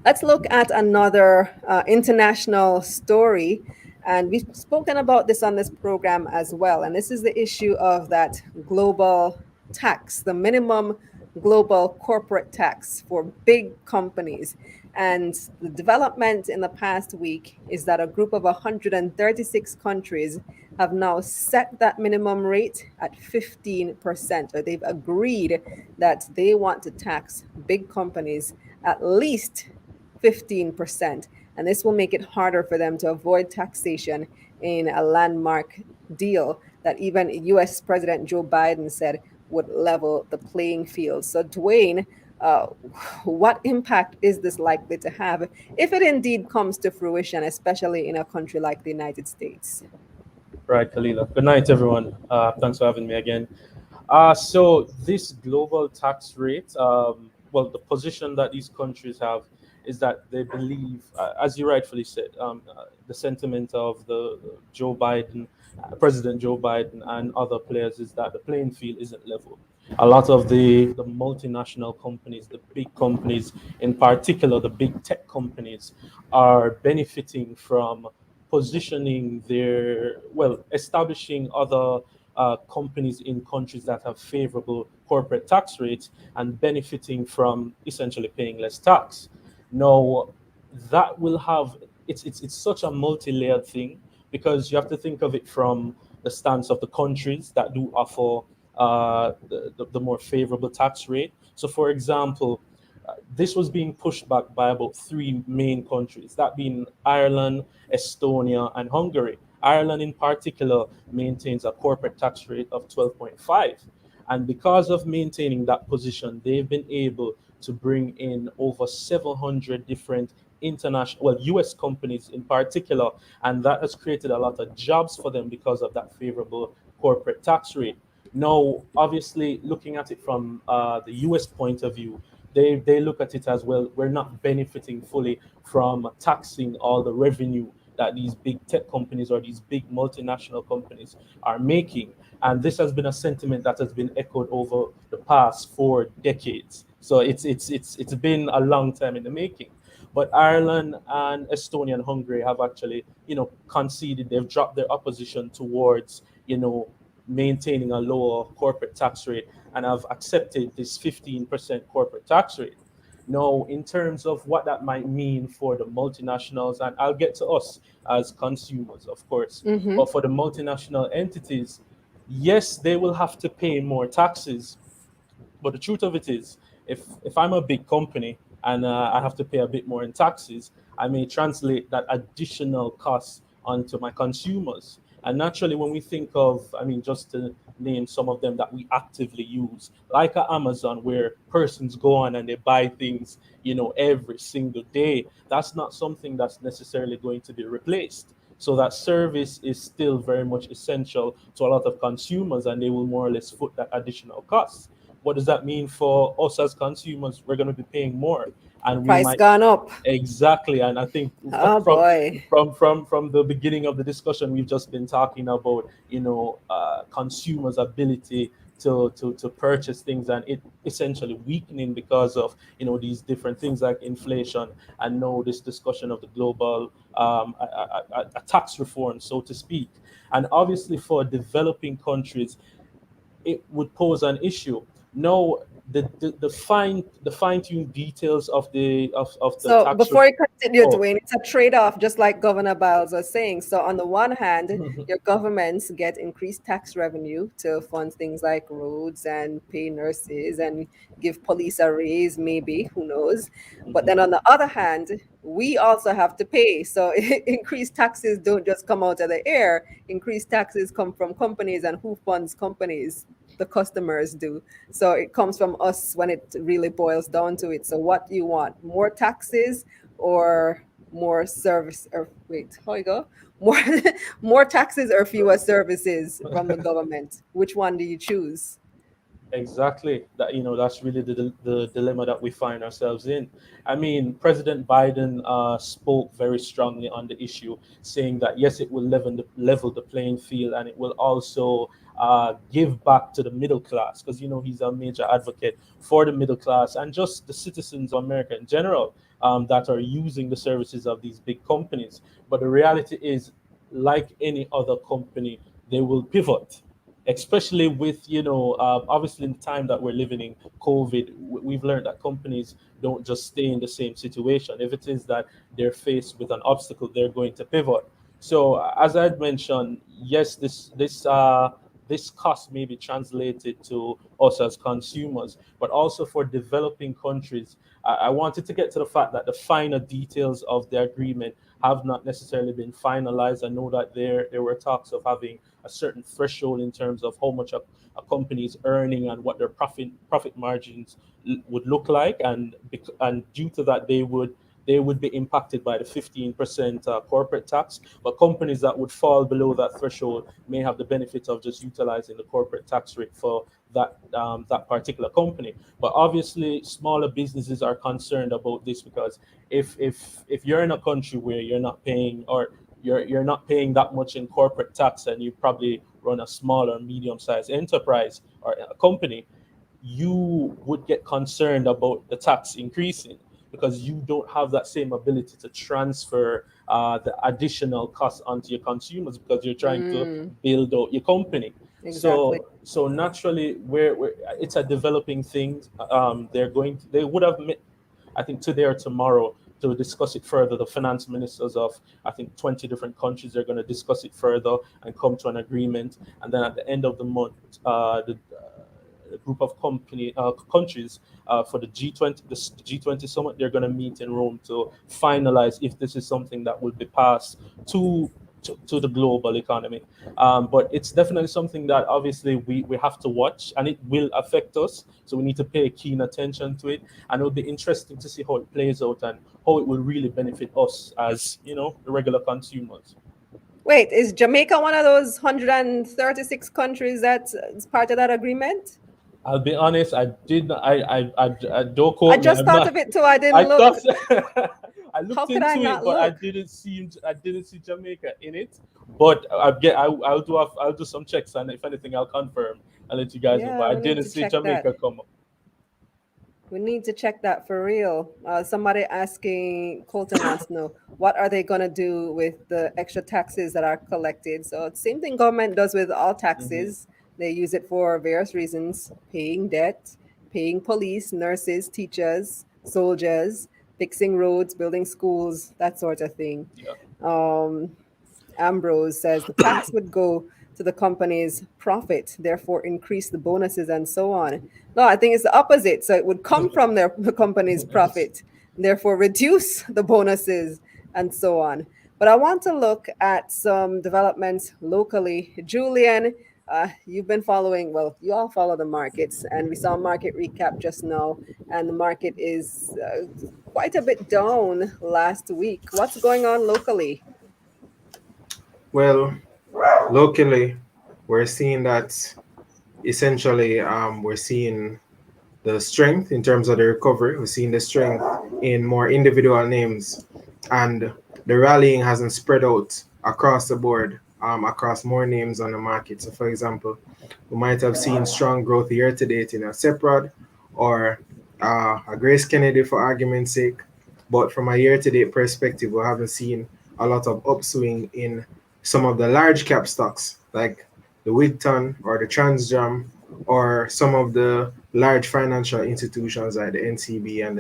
A: Let's look at another international story. And we've spoken about this on this program as well. And this is the issue of that global tax, the minimum global corporate tax for big companies. And the development in the past week is that a group of 136 countries have now set that minimum rate at 15%, or they've agreed that they want to tax big companies at least 15%. And this will make it harder for them to avoid taxation in a landmark deal that even US President Joe Biden said would level the playing field. So, Dwayne, what impact is this likely to have if it indeed comes to fruition, especially in a country like the United States?
F: Right, Kalila. Good night, everyone. Thanks for having me again. So this global tax rate, well, the position that these countries have is that they believe, as you rightfully said, the sentiment of the Joe Biden, President Joe Biden, and other players is that the playing field isn't level. A lot of the multinational companies, the big companies, in particular the big tech companies, are benefiting from positioning establishing other companies in countries that have favorable corporate tax rates and benefiting from essentially paying less tax. Now, that will have it's such a multi-layered thing because you have to think of it from the stance of the countries that do offer the more favorable tax rate. So, for example, this was being pushed back by about three main countries, that being Ireland, Estonia, and Hungary. Ireland, in particular, maintains a corporate tax rate of 12.5. And because of maintaining that position, they've been able to bring in over 700 different international, well, US companies in particular, and that has created a lot of jobs for them because of that favorable corporate tax rate. Now, obviously, looking at it from the US point of view, they look at it as, well, we're not benefiting fully from taxing all the revenue that these big tech companies or these big multinational companies are making. And this has been a sentiment that has been echoed over the past 4 decades. So it's been a long time in the making. But Ireland and Estonia and Hungary have actually, conceded. They've dropped their opposition towards, maintaining a lower corporate tax rate and have accepted this 15% corporate tax rate. Now, in terms of what that might mean for the multinationals, and I'll get to us as consumers, of course, but for the multinational entities, yes, they will have to pay more taxes. But the truth of it is, if I'm a big company and I have to pay a bit more in taxes, I may translate that additional cost onto my consumers. And naturally, when we think of, just to name some of them that we actively use, like Amazon, where persons go on and they buy things, every single day, that's not something that's necessarily going to be replaced. So that service is still very much essential to a lot of consumers, and they will more or less foot that additional cost. What does that mean for us as consumers? We're going to be paying more, and we
A: Price
F: might
A: gone up.
F: exactly. And I think
A: Oh
F: from
A: boy.
F: from the beginning of the discussion, we've just been talking about consumers' ability to purchase things, and it essentially weakening because of these different things like inflation, and now this discussion of the global a tax reform, so to speak. And obviously for developing countries, it would pose an issue. Now, the fine-tuned details of the
A: So
F: tax.
A: before you continue,
F: Oh.
A: Dwayne, it's a trade-off, just like Governor Byles was saying. So on the one hand, your governments get increased tax revenue to fund things like roads and pay nurses and give police a raise, maybe, who knows. But then on the other hand, we also have to pay. So increased taxes don't just come out of the air. Increased taxes come from companies, and who funds companies? The customers do. So it comes from us when it really boils down to it. So what do you want? More taxes or more service? Or wait, how you go? More more taxes or fewer services from the government? Which one do you choose?
F: Exactly. That, that's really the dilemma that we find ourselves in. I mean, President Biden spoke very strongly on the issue, saying that yes, it will level the playing field, and it will also give back to the middle class, because he's a major advocate for the middle class and just the citizens of America in general, that are using the services of these big companies. But the reality is, like any other company, they will pivot, especially with obviously in the time that we're living in, COVID. We've learned that companies don't just stay in the same situation. If it is that they're faced with an obstacle, they're going to pivot. So as I had mentioned, yes, this cost may be translated to us as consumers, but also for developing countries. I wanted to get to the fact that the finer details of the agreement have not necessarily been finalized. I know that there were talks of having a certain threshold in terms of how much a company is earning and what their profit margins would look like, and due to that, they would be impacted by the 15% corporate tax. But companies that would fall below that threshold may have the benefit of just utilizing the corporate tax rate for that particular company. But obviously, smaller businesses are concerned about this, because if you're in a country where you're not paying, or you're not paying that much in corporate tax, and you probably run a small or medium-sized enterprise or a company, you would get concerned about the tax increasing, because you don't have that same ability to transfer the additional cost onto your consumers, because you're trying to build out your company.
A: Exactly.
F: So naturally, we're it's a developing thing. They would have met, I think, today or tomorrow, to discuss it further. The finance ministers of, I think, 20 different countries are going to discuss it further and come to an agreement. And then at the end of the month, a group of countries for the G20, the G20 summit, they're going to meet in Rome to finalize if this is something that will be passed to the global economy. But it's definitely something that obviously we have to watch, and it will affect us. So we need to pay keen attention to it. And it'll be interesting to see how it plays out and how it will really benefit us as, the regular consumers.
A: Wait, is Jamaica one of those 136 countries that's part of that agreement?
F: I'll be honest, I did not, I don't quote
A: I
F: me.
A: just
F: I'm
A: thought
F: not,
A: of it too. I
F: I
A: didn't look.
F: thought I
A: How
F: looked
A: could I
F: into it,
A: not
F: but I
A: look?
F: didn't see Jamaica in it. But I'll do some checks, and if anything, I'll confirm. I'll let you guys know.
A: Yeah,
F: But I
A: we need
F: didn't
A: to
F: see
A: check that.
F: Jamaica come up.
A: We need to check that for real. Somebody asking, Colton wants to know, what are they going to do with the extra taxes that are collected? So, same thing government does with all
F: Mhm.
A: taxes. They use it for various reasons: paying debt, paying police, nurses, teachers, soldiers, fixing roads, building schools, that sort of thing.
F: Yeah.
A: Um, Ambrose says the tax would go to the company's profit, therefore increase the bonuses and so on. No, I think it's the opposite. So it would come from the company's profit, therefore reduce the bonuses and so on. But I want to look at some developments locally. Julian, you've been following, well, you all follow the markets, and we saw a market recap just now, and the market is quite a bit down last week. What's going on locally?
H: Well, locally, we're seeing that essentially we're seeing the strength in terms of the recovery. We're seeing the strength in more individual names, and the rallying hasn't spread out across the board, across more names on the market. So, for example, we might have seen strong growth year to date in a Seprod or a Grace Kennedy, for argument's sake. But from a year to date perspective, we haven't seen a lot of upswing in some of the large cap stocks like the Wigton or the Transjam or some of the large financial institutions like the NCB and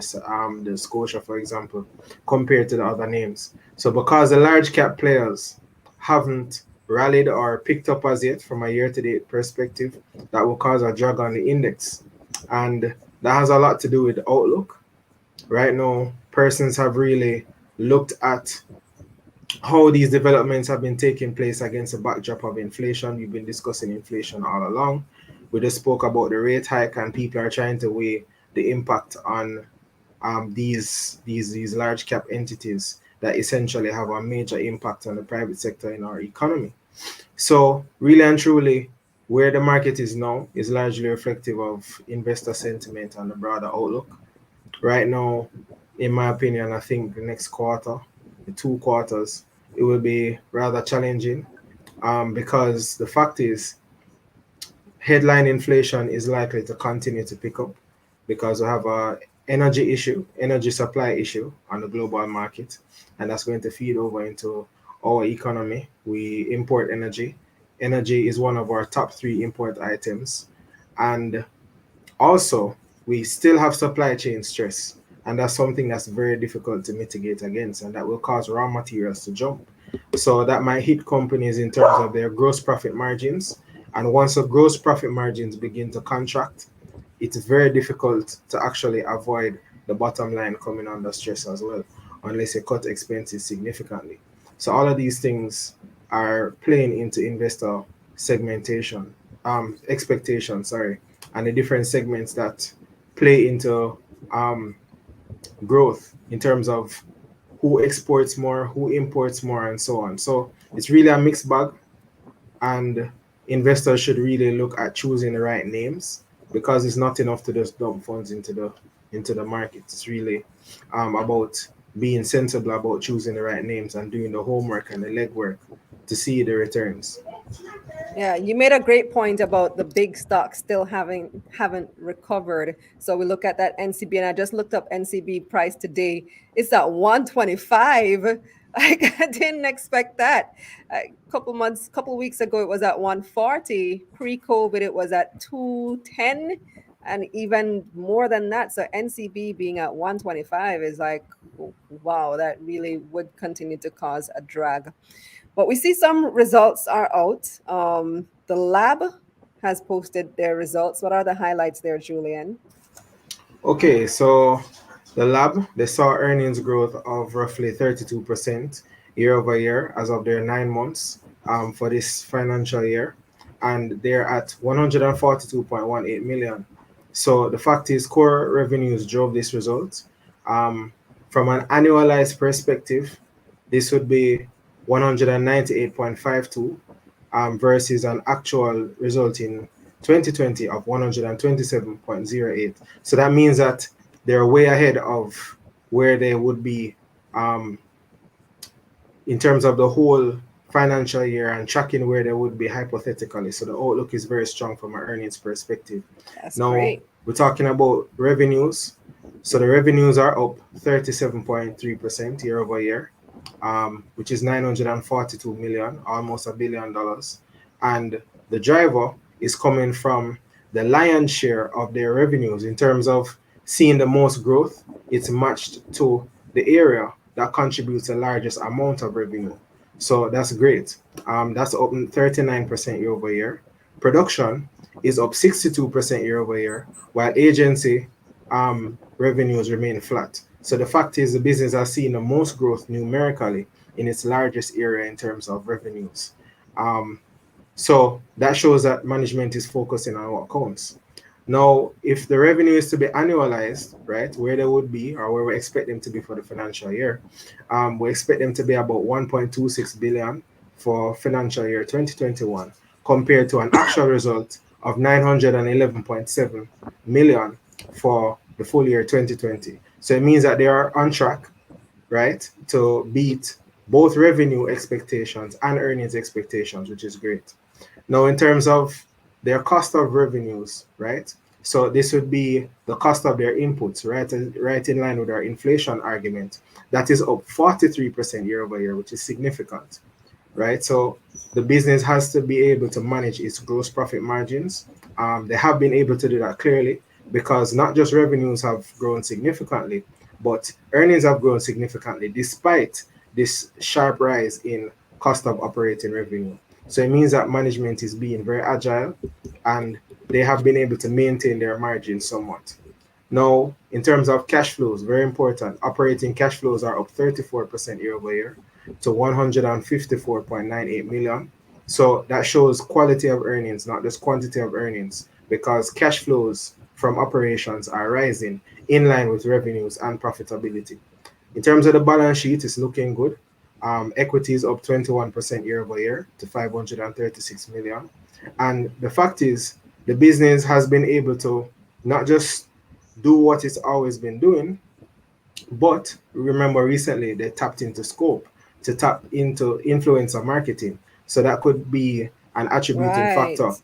H: the Scotia, for example, compared to the other names. So because the large cap players haven't rallied or picked up as yet from a year-to-date perspective, that will cause a drag on the index. And that has a lot to do with the outlook. Right now, persons have really looked at how these developments have been taking place against a backdrop of inflation. We've been discussing inflation all along. We just spoke about the rate hike, and people are trying to weigh the impact on these large cap entities that essentially have a major impact on the private sector in our economy. So really and truly, where the market is now is largely reflective of investor sentiment and the broader outlook. Right now, in my opinion, I think the next quarter, the 2 quarters, it will be rather challenging because the fact is headline inflation is likely to continue to pick up because we have a energy supply issue on the global market, and that's going to feed over into our economy. We import energy. Energy is one of our top 3 import items, and also we still have supply chain stress, and that's something that's very difficult to mitigate against, and that will cause raw materials to jump. So that might hit companies in terms of their gross profit margins. And once the gross profit margins begin to contract, it's very difficult to actually avoid the bottom line coming under stress as well, unless you cut expenses significantly. So all of these things are playing into investor segmentation, expectation, sorry, and the different segments that play into growth in terms of who exports more, who imports more, and so on. So it's really a mixed bag, and investors should really look at choosing the right names, because it's not enough to just dump funds into the market. It's really about being sensible about choosing the right names and doing the homework and the legwork to see the returns.
A: Yeah, you made a great point about the big stocks still haven't recovered. So we look at that NCB, and I just looked up NCB price today. It's at 125. I didn't expect that. A couple weeks ago, it was at 140. Pre-COVID, it was at 210, and even more than that. So NCB being at 125 is like, wow, that really would continue to cause a drag. But we see some results are out. The lab has posted their results. What are the highlights there, Julian?
H: Okay, so the lab, they saw earnings growth of roughly 32% year over year as of their 9 months for this financial year, and they're at 142.18 million. So the fact is, core revenues drove this result. From an annualized perspective, this would be 198.52 versus an actual result in 2020 of 127.08. So that means that they're way ahead of where they would be in terms of the whole financial year and tracking where they would be hypothetically. So the outlook is very strong from an earnings perspective.
A: That's
H: now,
A: great.
H: We're talking about revenues. So the revenues are up 37.3% year over year, which is 942 million, almost $1 billion. And the driver is coming from the lion's share of their revenues in terms of seeing the most growth. It's matched to the area that contributes the largest amount of revenue. So that's great. That's up 39% year over year. Production is up 62% year over year, while agency revenues remain flat. So the fact is, the business has seen the most growth numerically in its largest area in terms of revenues. So that shows that management is focusing on what counts. Now, if the revenue is to be annualized, right, where they would be or where we expect them to be for the financial year, we expect them to be about 1.26 billion for financial year 2021, compared to an actual result of 911.7 million for the full year 2020. So it means that they are on track, right, to beat both revenue expectations and earnings expectations, which is great. Now, in terms of their cost of revenues, right? So this would be the cost of their inputs, right in line with our inflation argument. That is up 43% year over year, which is significant, right? So the business has to be able to manage its gross profit margins They have been able to do that clearly because not just revenues have grown significantly, but earnings have grown significantly despite this sharp rise in cost of operating revenue. So it means that management is being very agile and they have been able to maintain their margins somewhat. Now, in terms of cash flows, very important. Operating cash flows are up 34% year over year to 154.98 million. So that shows quality of earnings, not just quantity of earnings, because cash flows from operations are rising in line with revenues and profitability. In terms of the balance sheet, it's looking good. Equity is up 21% year over year to 536 million. And the fact is, the business has been able to not just do what it's always been doing, but remember recently they tapped into scope to tap into influencer marketing. So that could be an attributing factor
A: Right.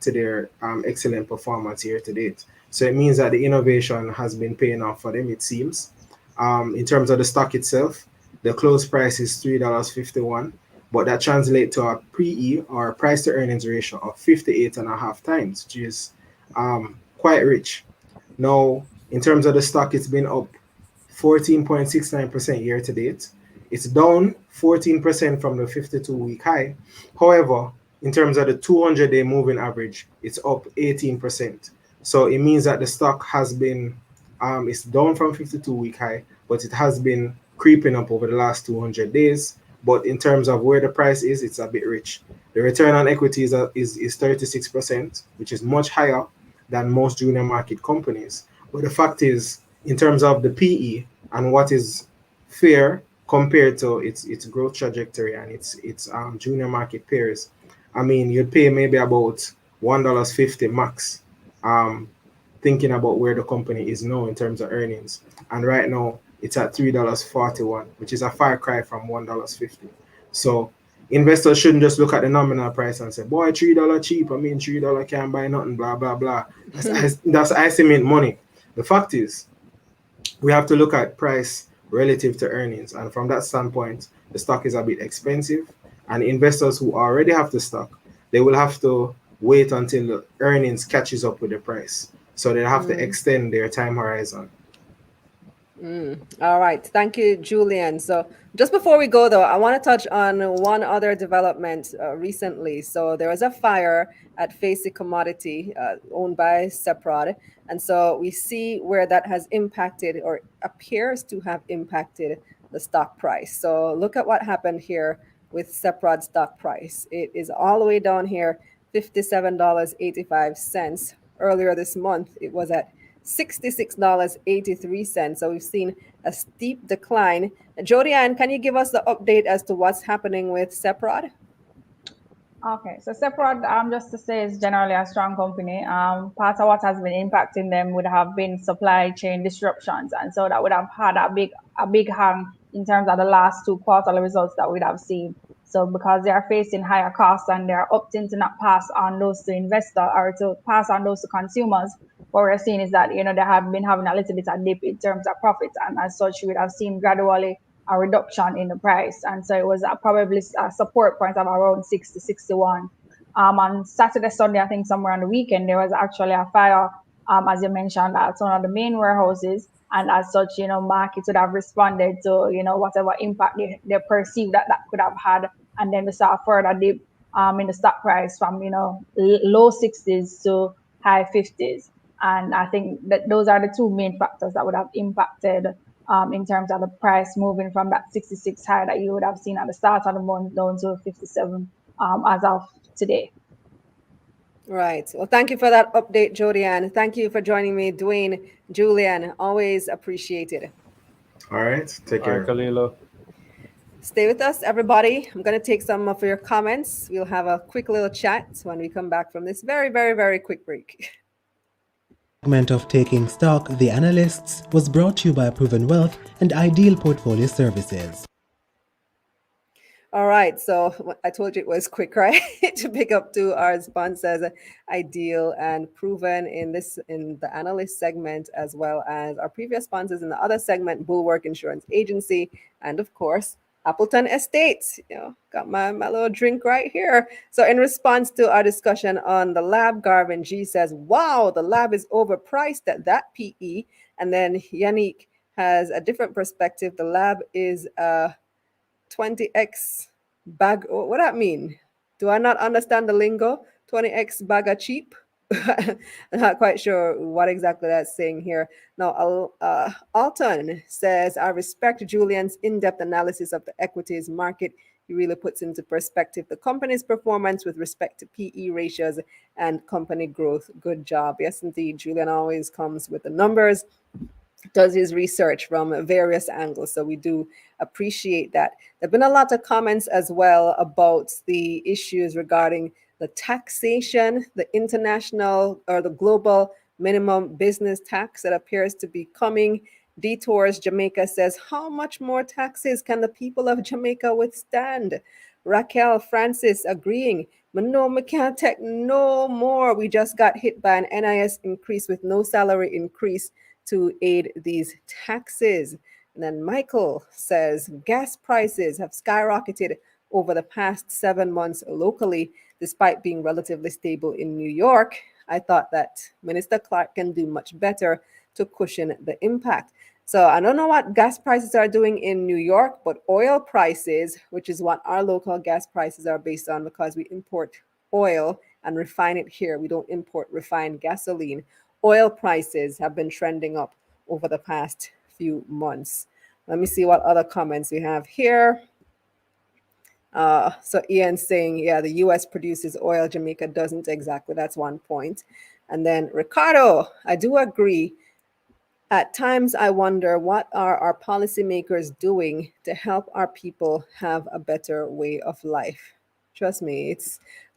H: to their excellent performance here to date. So it means that the innovation has been paying off for them, it seems. In terms of the stock itself, the close price is $3.51, but that translates to a PE or price to earnings ratio of 58.5 times, which is quite rich. Now, in terms of the stock, it's been up 14.69% year to date. It's down 14% from the 52-week high. However, in terms of the 200-day moving average, it's up 18%. So it means that the stock has been, it's down from 52-week high, but it has been creeping up over the last 200 days. But in terms of where the price is, it's a bit rich. The return on equity is 36%, which is much higher than most junior market companies. But the fact is, in terms of the PE and what is fair compared to its growth trajectory and its junior market peers, I mean, you'd pay maybe about $1.50 max, thinking about where the company is now in terms of earnings. And right now, it's at $3.41, which is a far cry from $1.50. So investors shouldn't just look at the nominal price and say, boy, $3 cheap. I mean, $3 can't buy nothing, blah, blah, blah. That's estimate money. The fact is, we have to look at price relative to earnings. And from that standpoint, the stock is a bit expensive. And investors who already have the stock, they will have to wait until the earnings catches up with the price. So they have to extend their time horizon.
A: All right. Thank you, Julian. So just before we go, though, I want to touch on one other development recently. So there was a fire at Facey Commodity owned by Seprod. And so we see where that has impacted or appears to have impacted the stock price. So look at what happened here with Seprod stock price. It is all the way down here, $57.85. Earlier this month, it was at $66.83. So we've seen a steep decline. Jody Ann, can you give us the update as to what's happening with Seprod?
G: Okay, so Seprod, just to say, is generally a strong company. Part of what has been impacting them would have been supply chain disruptions, and so that would have had a big hang in terms of the last two quarterly results that we'd have seen. So because they are facing higher costs and they're opting to not pass on those to investors or to pass on those to consumers, what we're seeing is that, they have been having a little bit of dip in terms of profits, and as such, we would have seen gradually a reduction in the price. And so it was probably a support point of around 60, 61. On Saturday, Sunday, I think somewhere on the weekend, there was actually a fire, as you mentioned, at one of the main warehouses. And as such, markets would have responded to, whatever impact they perceived that could have had. And then we saw a further dip in the stock price from, low 60s to high 50s. And I think that those are the two main factors that would have impacted in terms of the price moving from that 66 high that you would have seen at the start of the month down to 57 as of today.
A: Right. Well, thank you for that update, Jody Ann. Thank you for joining me, Dwayne, Julian. Always appreciated.
H: All right. Take care.
F: Kalila.
A: Stay with us, everybody. I'm going to take some of your comments. We'll have a quick little chat when we come back from this very, very, very quick break.
C: Segment of Taking Stock, the Analysts, was brought to you by Proven Wealth and Ideal Portfolio Services.
A: All right, so I told you it was quick, right? To pick up to our sponsors, Ideal and Proven in the analyst segment, as well as our previous sponsors in the other segment, Bulwark Insurance Agency, and of course, Appleton Estates, got my little drink right here. So in response to our discussion on the lab, Garvin G says, wow, the lab is overpriced at that PE. And then Yannick has a different perspective. The lab is a 20x bag. What that mean? Do I not understand the lingo? 20x bag of cheap? I'm not quite sure what exactly that's saying here. Now, Alton says, I respect Julian's in-depth analysis of the equities market. He really puts into perspective the company's performance with respect to PE ratios and company growth. Good job. Yes, indeed. Julian always comes with the numbers, does his research from various angles. So we do appreciate that. There have been a lot of comments as well about the issues regarding the taxation, the international or the global minimum business tax that appears to be coming. Detours Jamaica says, how much more taxes can the people of Jamaica withstand? Raquel Francis agreeing, no, we can't take no more. We just got hit by an NIS increase with no salary increase to aid these taxes. And then Michael says gas prices have skyrocketed over the past 7 months locally, despite being relatively stable in New York. I thought that Minister Clark can do much better to cushion the impact. So I don't know what gas prices are doing in New York, but oil prices, which is what our local gas prices are based on because we import oil and refine it here. We don't import refined gasoline. Oil prices have been trending up over the past few months. Let me see what other comments we have here. So Ian saying, yeah, the US produces oil, Jamaica doesn't exactly. That's one point. And then Ricardo, I do agree. At times, I wonder what are our policymakers doing to help our people have a better way of life. Trust me,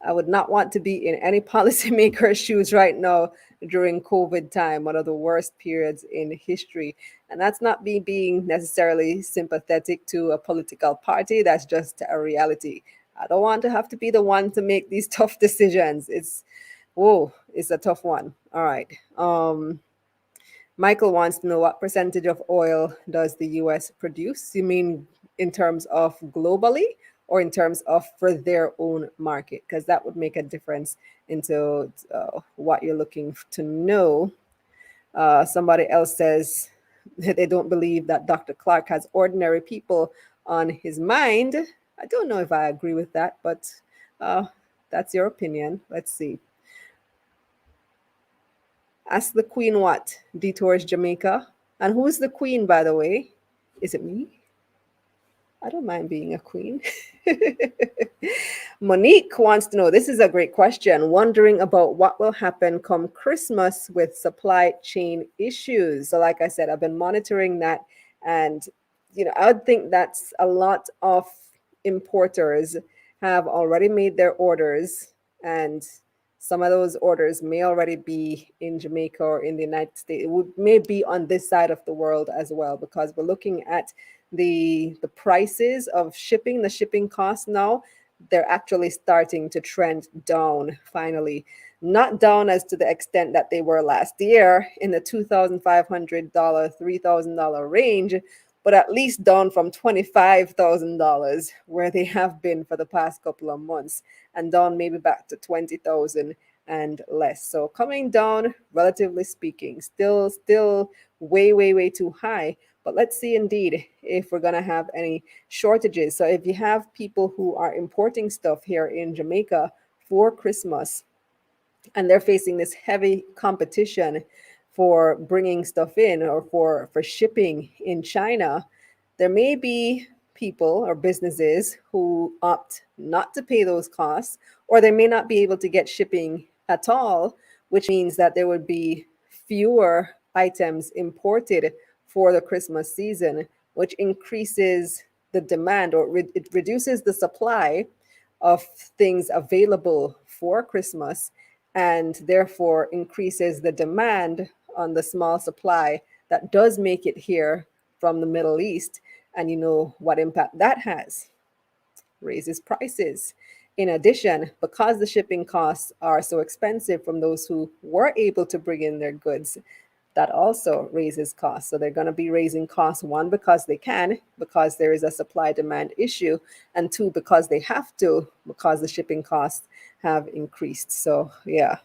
A: I would not want to be in any policymaker's shoes right now during COVID time, one of the worst periods in history. And that's not me being necessarily sympathetic to a political party. That's just a reality. I don't want to have to be the one to make these tough decisions. It's a tough one. All right. Michael wants to know what percentage of oil does the US produce? You mean in terms of globally or in terms of for their own market? Because that would make a difference into what you're looking to know. Somebody else says that they don't believe that Dr. Clark has ordinary people on his mind. I don't know if I agree with that, but that's your opinion. Let's see. Ask the Queen what? Detours Jamaica. And who's the Queen, by the way? Is it me? I don't mind being a queen. Monique wants to know, this is a great question, wondering about what will happen come Christmas with supply chain issues. So like I said, I've been monitoring that. And, I would think that's a lot of importers have already made their orders, and some of those orders may already be in Jamaica or in the United States. It may be on this side of the world as well, because we're looking at the prices of shipping, the shipping costs now, they're actually starting to trend down finally. Not down as to the extent that they were last year in the $2,500, $3,000 range, but at least down from $25,000 where they have been for the past couple of months, and down maybe back to 20,000 and less. So coming down, relatively speaking, still way too high. But let's see indeed if we're going to have any shortages. So if you have people who are importing stuff here in Jamaica for Christmas and they're facing this heavy competition for bringing stuff in or for shipping in China, there may be people or businesses who opt not to pay those costs, or they may not be able to get shipping at all, which means that there would be fewer items imported for the Christmas season, which increases the demand, or it reduces the supply of things available for Christmas, and therefore increases the demand on the small supply that does make it here from the Middle East. And you know what impact that has. Raises prices. In addition, because the shipping costs are so expensive from those who were able to bring in their goods, that also raises costs. So they're going to be raising costs, one, because they can, because there is a supply demand issue, and two, because they have to, because the shipping costs have increased. So yeah,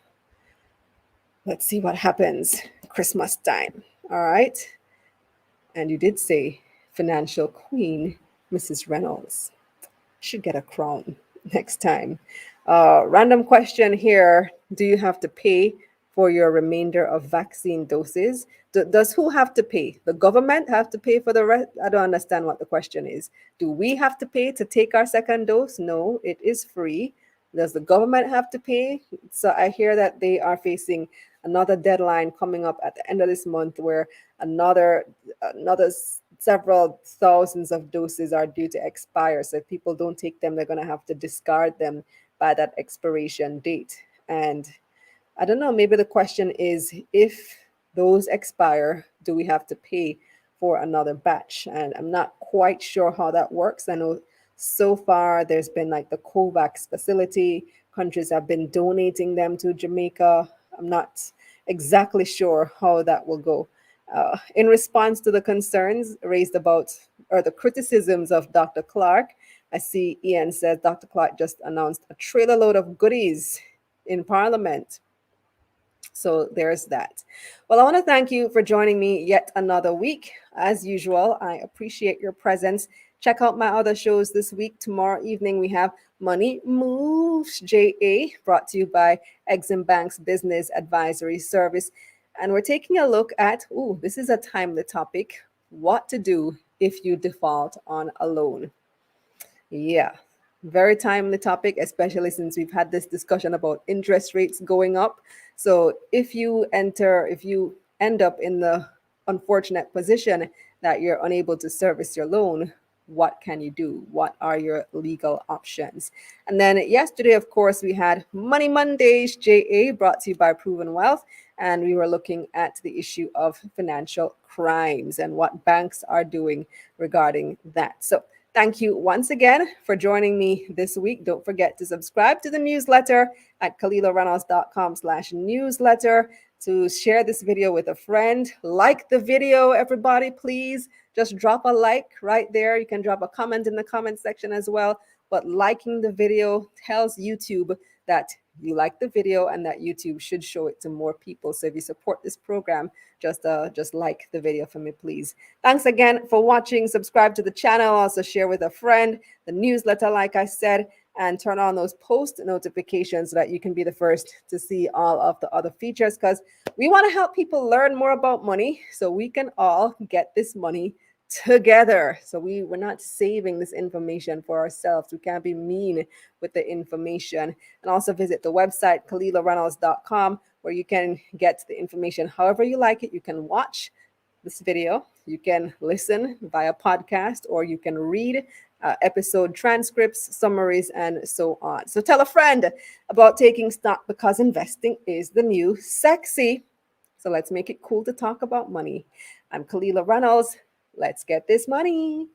A: let's see what happens Christmas time. All right. And you did say financial queen, Mrs. Reynolds. Should get a crown next time. Random question here. Do you have to pay for your remainder of vaccine doses? Does who have to pay? The government have to pay for the rest? I don't understand what the question is. Do we have to pay to take our second dose? No, it is free. Does the government have to pay? So I hear that they are facing another deadline coming up at the end of this month where another several thousands of doses are due to expire. So if people don't take them, they're going to have to discard them by that expiration date. And I don't know, maybe the question is, if those expire, do we have to pay for another batch? And I'm not quite sure how that works. I know so far there's been like the COVAX facility. Countries have been donating them to Jamaica. I'm not exactly sure how that will go. In response to the concerns raised about, or the criticisms of Dr. Clark, I see Ian says Dr. Clark just announced a trailer load of goodies in Parliament. So there's that. Well, I want to thank you for joining me yet another week. As usual, I appreciate your presence. Check out my other shows this week. Tomorrow evening, we have Money Moves JA, brought to you by Exim Bank's Business Advisory Service. And we're taking a look at, this is a timely topic, what to do if you default on a loan. Yeah, very timely topic, especially since we've had this discussion about interest rates going up. So if you end up in the unfortunate position that you're unable to service your loan, what can you do? What are your legal options? And then yesterday, of course, we had Money Mondays JA, brought to you by Proven Wealth. And we were looking at the issue of financial crimes and what banks are doing regarding that. So thank you once again for joining me this week. Don't forget to subscribe to the newsletter at KalilaReynolds.com/newsletter, to share this video with a friend. Like the video, everybody, please. Just drop a like right there. You can drop a comment in the comment section as well. But liking the video tells YouTube that you like the video and that YouTube should show it to more people. So if you support this program, just like the video for me, please. Thanks again for watching. Subscribe to the channel. Also share with a friend. The newsletter, like I said, and turn on those post notifications so that you can be the first to see all of the other features, because we want to help people learn more about money so we can all get this money together. So we're not saving this information for ourselves. We can't be mean with the information. And also visit the website KalilaReynolds.com, where you can get the information however you like it. You can watch this video, you can listen via podcast, or you can read episode transcripts, summaries, and so on. So tell a friend about taking stock, because investing is the new sexy. So let's make it cool to talk about money. I'm Kalila Reynolds. Let's get this money.